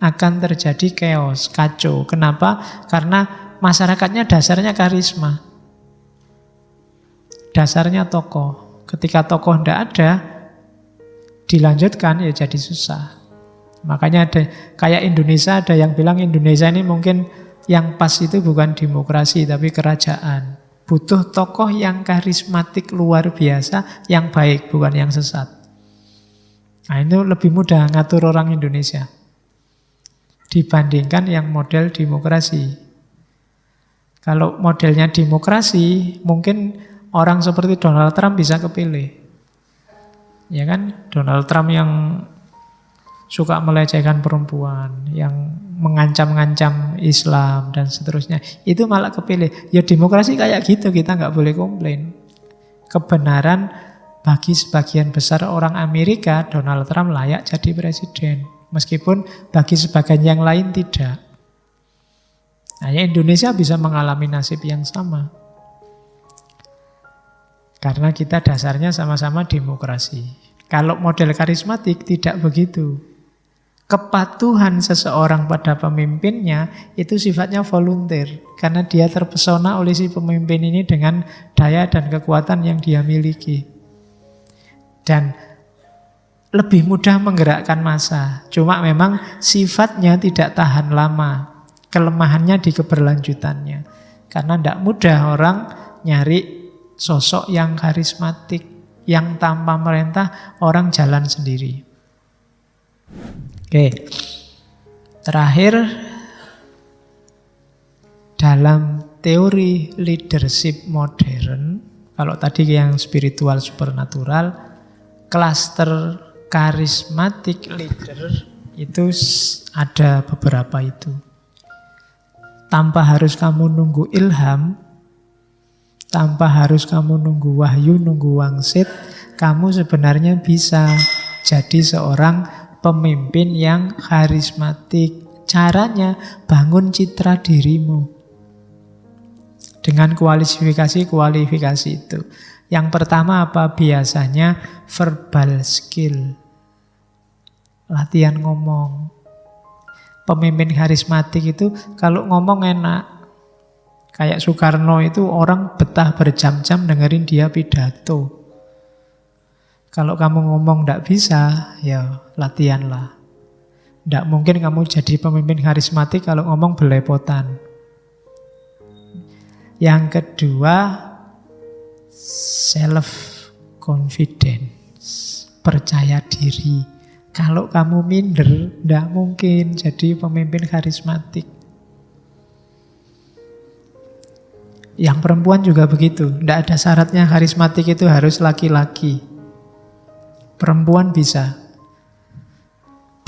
Akan terjadi chaos, kacau. Kenapa? Karena masyarakatnya dasarnya karisma. Dasarnya tokoh. Ketika tokoh tidak ada, dilanjutkan ya jadi susah. Makanya ada, kayak Indonesia, ada yang bilang Indonesia ini mungkin yang pas itu bukan demokrasi tapi kerajaan. Butuh tokoh yang karismatik luar biasa, yang baik, bukan yang sesat. Nah itu lebih mudah ngatur orang Indonesia dibandingkan yang model demokrasi. Kalau modelnya demokrasi, mungkin orang seperti Donald Trump bisa kepilih. Ya kan? Donald Trump yang suka melecehkan perempuan, yang mengancam-ngancam Islam dan seterusnya, itu malah kepilih. Ya demokrasi kayak gitu, kita nggak boleh komplain. Kebenaran bagi sebagian besar orang Amerika, Donald Trump layak jadi presiden. Meskipun bagi sebagian yang lain tidak. Hanya Indonesia bisa mengalami nasib yang sama. Karena kita dasarnya sama-sama demokrasi. Kalau model karismatik tidak begitu. Kepatuhan seseorang pada pemimpinnya itu sifatnya volunteer. Karena dia terpesona oleh si pemimpin ini dengan daya dan kekuatan yang dia miliki. Dan lebih mudah menggerakkan massa. Cuma memang sifatnya tidak tahan lama. Kelemahannya di keberlanjutannya. Karena tidak mudah orang nyari sosok yang karismatik. Yang tanpa merintah orang jalan sendiri. Oke, terakhir dalam teori leadership modern, kalau tadi yang spiritual supernatural, klaster karismatik leader itu ada beberapa itu. Tanpa harus kamu nunggu ilham, tanpa harus kamu nunggu wahyu, nunggu wangsit, kamu sebenarnya bisa jadi seorang pemimpin yang karismatik. Caranya bangun citra dirimu dengan kualifikasi itu. Yang pertama apa? Biasanya verbal skill. Latihan ngomong. Pemimpin karismatik itu kalau ngomong enak. Kayak Soekarno itu orang betah berjam-jam dengerin dia pidato. Kalau kamu ngomong tidak bisa, ya latihanlah. Tidak mungkin kamu jadi pemimpin karismatik kalau ngomong belepotan. Yang kedua, self-confidence, percaya diri. Kalau kamu minder, tidak mungkin jadi pemimpin karismatik. Yang perempuan juga begitu, tidak ada syaratnya karismatik itu harus laki-laki. Perempuan bisa.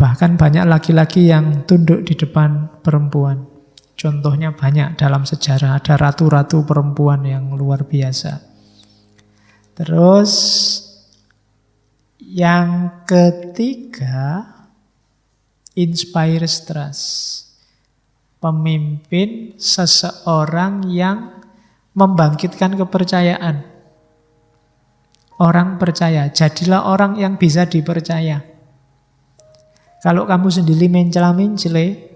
Bahkan banyak laki-laki yang tunduk di depan perempuan. Contohnya banyak dalam sejarah. Ada ratu-ratu perempuan yang luar biasa. Terus yang ketiga, inspires trust. Pemimpin seseorang yang membangkitkan kepercayaan. Orang percaya, jadilah orang yang bisa dipercaya. Kalau kamu sendiri mencela-mencele,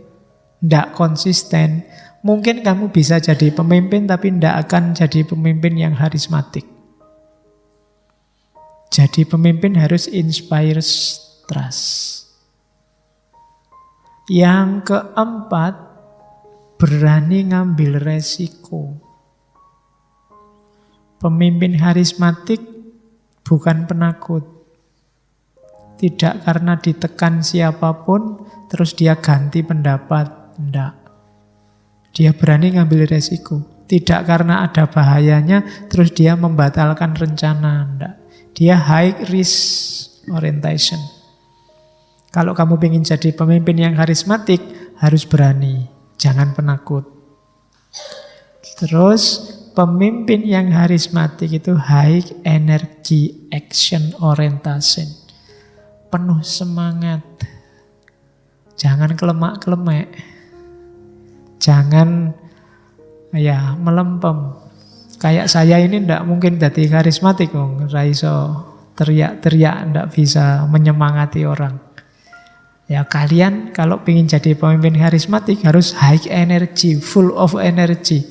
tidak konsisten, mungkin kamu bisa jadi pemimpin tapi tidak akan jadi pemimpin yang karismatik. Jadi pemimpin harus inspire trust. Yang keempat, berani ngambil resiko. Pemimpin karismatik bukan penakut. Tidak karena ditekan siapapun, terus dia ganti pendapat. Tidak. Dia berani ngambil resiko. Tidak karena ada bahayanya, terus dia membatalkan rencana. Tidak. Dia high risk orientation. Kalau kamu ingin jadi pemimpin yang karismatik, harus berani. Jangan penakut. Terus pemimpin yang karismatik itu high energy action orientation. Penuh semangat. Jangan kelemak-kelemek. Jangan melempem. Kayak saya ini tidak mungkin jadi karismatik. Raiso teriak-teriak, tidak bisa menyemangati orang. Ya kalian kalau ingin jadi pemimpin karismatik harus high energy, full of energy.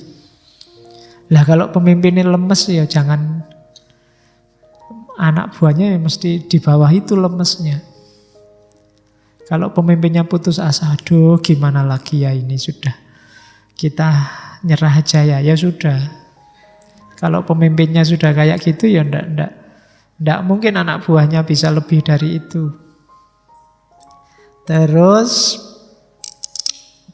Lah kalau pemimpinnya lemes ya jangan, anak buahnya ya mesti di bawah itu lemesnya. Kalau pemimpinnya putus asa, aduh gimana lagi ya ini sudah. Kita nyerah aja ya sudah. Kalau pemimpinnya sudah kayak gitu ya ndak mungkin anak buahnya bisa lebih dari itu. Terus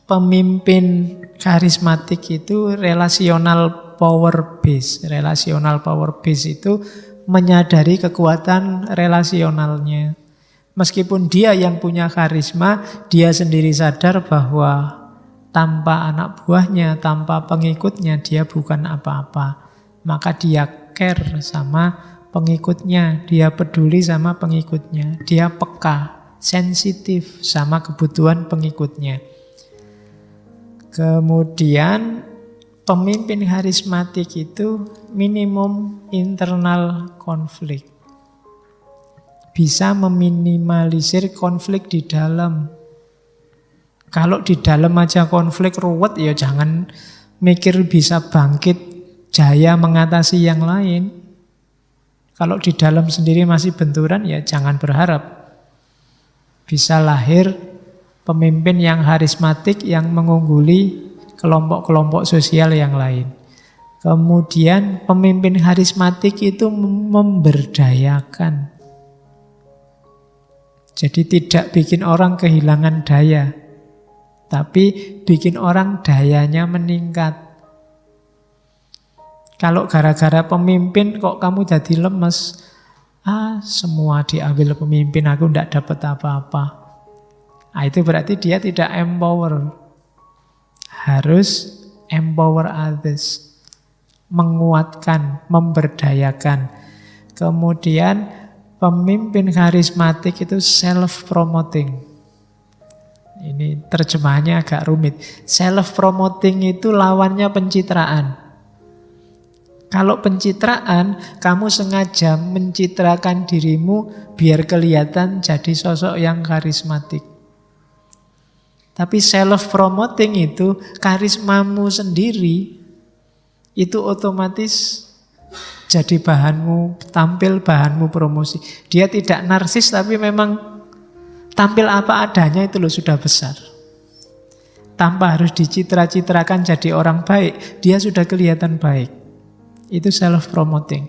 pemimpin karismatik itu relational power base. Relational power base itu menyadari kekuatan relasionalnya. Meskipun dia yang punya karisma, dia sendiri sadar bahwa tanpa anak buahnya, tanpa pengikutnya, dia bukan apa-apa. Maka dia care sama pengikutnya, dia peduli sama pengikutnya, dia peka, sensitif sama kebutuhan pengikutnya. Kemudian pemimpin karismatik itu minimum internal konflik. Bisa meminimalisir konflik di dalam. Kalau di dalam aja konflik ruwet, ya jangan mikir bisa bangkit jaya mengatasi yang lain. Kalau di dalam sendiri masih benturan, ya jangan berharap bisa lahir pemimpin yang karismatik yang mengungguli kelompok-kelompok sosial yang lain. Kemudian pemimpin karismatik itu memberdayakan. Jadi tidak bikin orang kehilangan daya, tapi bikin orang dayanya meningkat. Kalau gara-gara pemimpin kok kamu jadi lemes, semua diambil pemimpin, aku tidak dapat apa-apa. Itu berarti dia tidak empower. Harus empower others, menguatkan, memberdayakan. Kemudian pemimpin karismatik itu self-promoting. Ini terjemahannya agak rumit. Self-promoting itu lawannya pencitraan. Kalau pencitraan, kamu sengaja mencitrakan dirimu biar kelihatan jadi sosok yang karismatik. Tapi self-promoting itu karismamu sendiri, itu otomatis jadi bahanmu, tampil bahanmu promosi. Dia tidak narsis tapi memang tampil apa adanya itu loh sudah besar. Tanpa harus dicitra-citrakan jadi orang baik, dia sudah kelihatan baik. Itu self-promoting.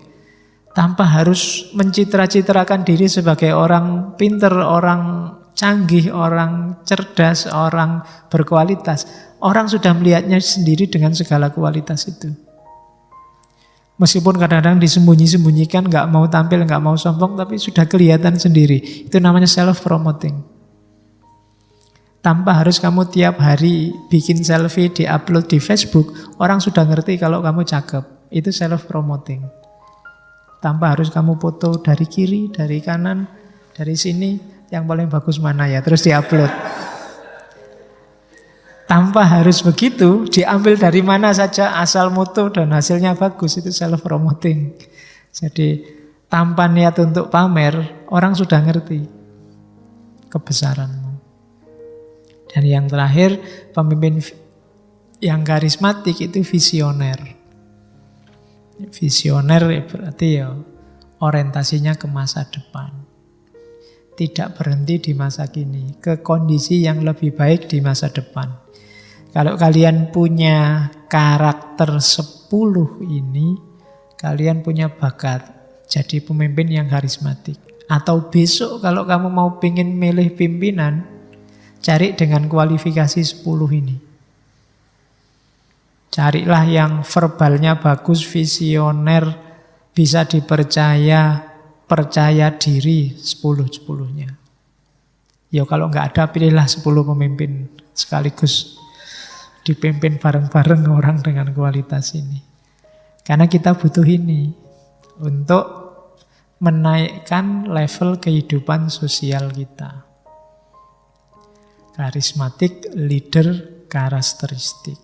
Tanpa harus mencitra-citrakan diri sebagai orang pinter, orang canggih, orang cerdas, orang berkualitas. Orang sudah melihatnya sendiri dengan segala kualitas itu. Meskipun kadang-kadang disembunyi-sembunyikan, nggak mau tampil, nggak mau sombong, tapi sudah kelihatan sendiri. Itu namanya self-promoting. Tanpa harus kamu tiap hari bikin selfie, di-upload di Facebook, orang sudah ngerti kalau kamu cakep. Itu self-promoting. Tanpa harus kamu foto dari kiri, dari kanan, dari sini, yang paling bagus mana ya, terus di-upload. Tanpa harus begitu, diambil dari mana saja, asal moto dan hasilnya bagus, itu self-promoting. Jadi tanpa niat untuk pamer, orang sudah ngerti kebesaranmu. Dan yang terakhir, pemimpin yang karismatik itu visioner. Visioner berarti ya orientasinya ke masa depan. Tidak berhenti di masa kini, ke kondisi yang lebih baik di masa depan. Kalau kalian punya karakter 10 ini, kalian punya bakat jadi pemimpin yang karismatik. Atau besok kalau kamu mau pingin milih pimpinan, cari dengan kualifikasi 10 ini. Carilah yang verbalnya bagus, visioner, bisa dipercaya, percaya diri, 10-10-nya. Ya kalau nggak ada, pilihlah 10 pemimpin sekaligus dipimpin bareng-bareng orang dengan kualitas ini. Karena kita butuh ini untuk menaikkan level kehidupan sosial kita. Karismatik leader karakteristik.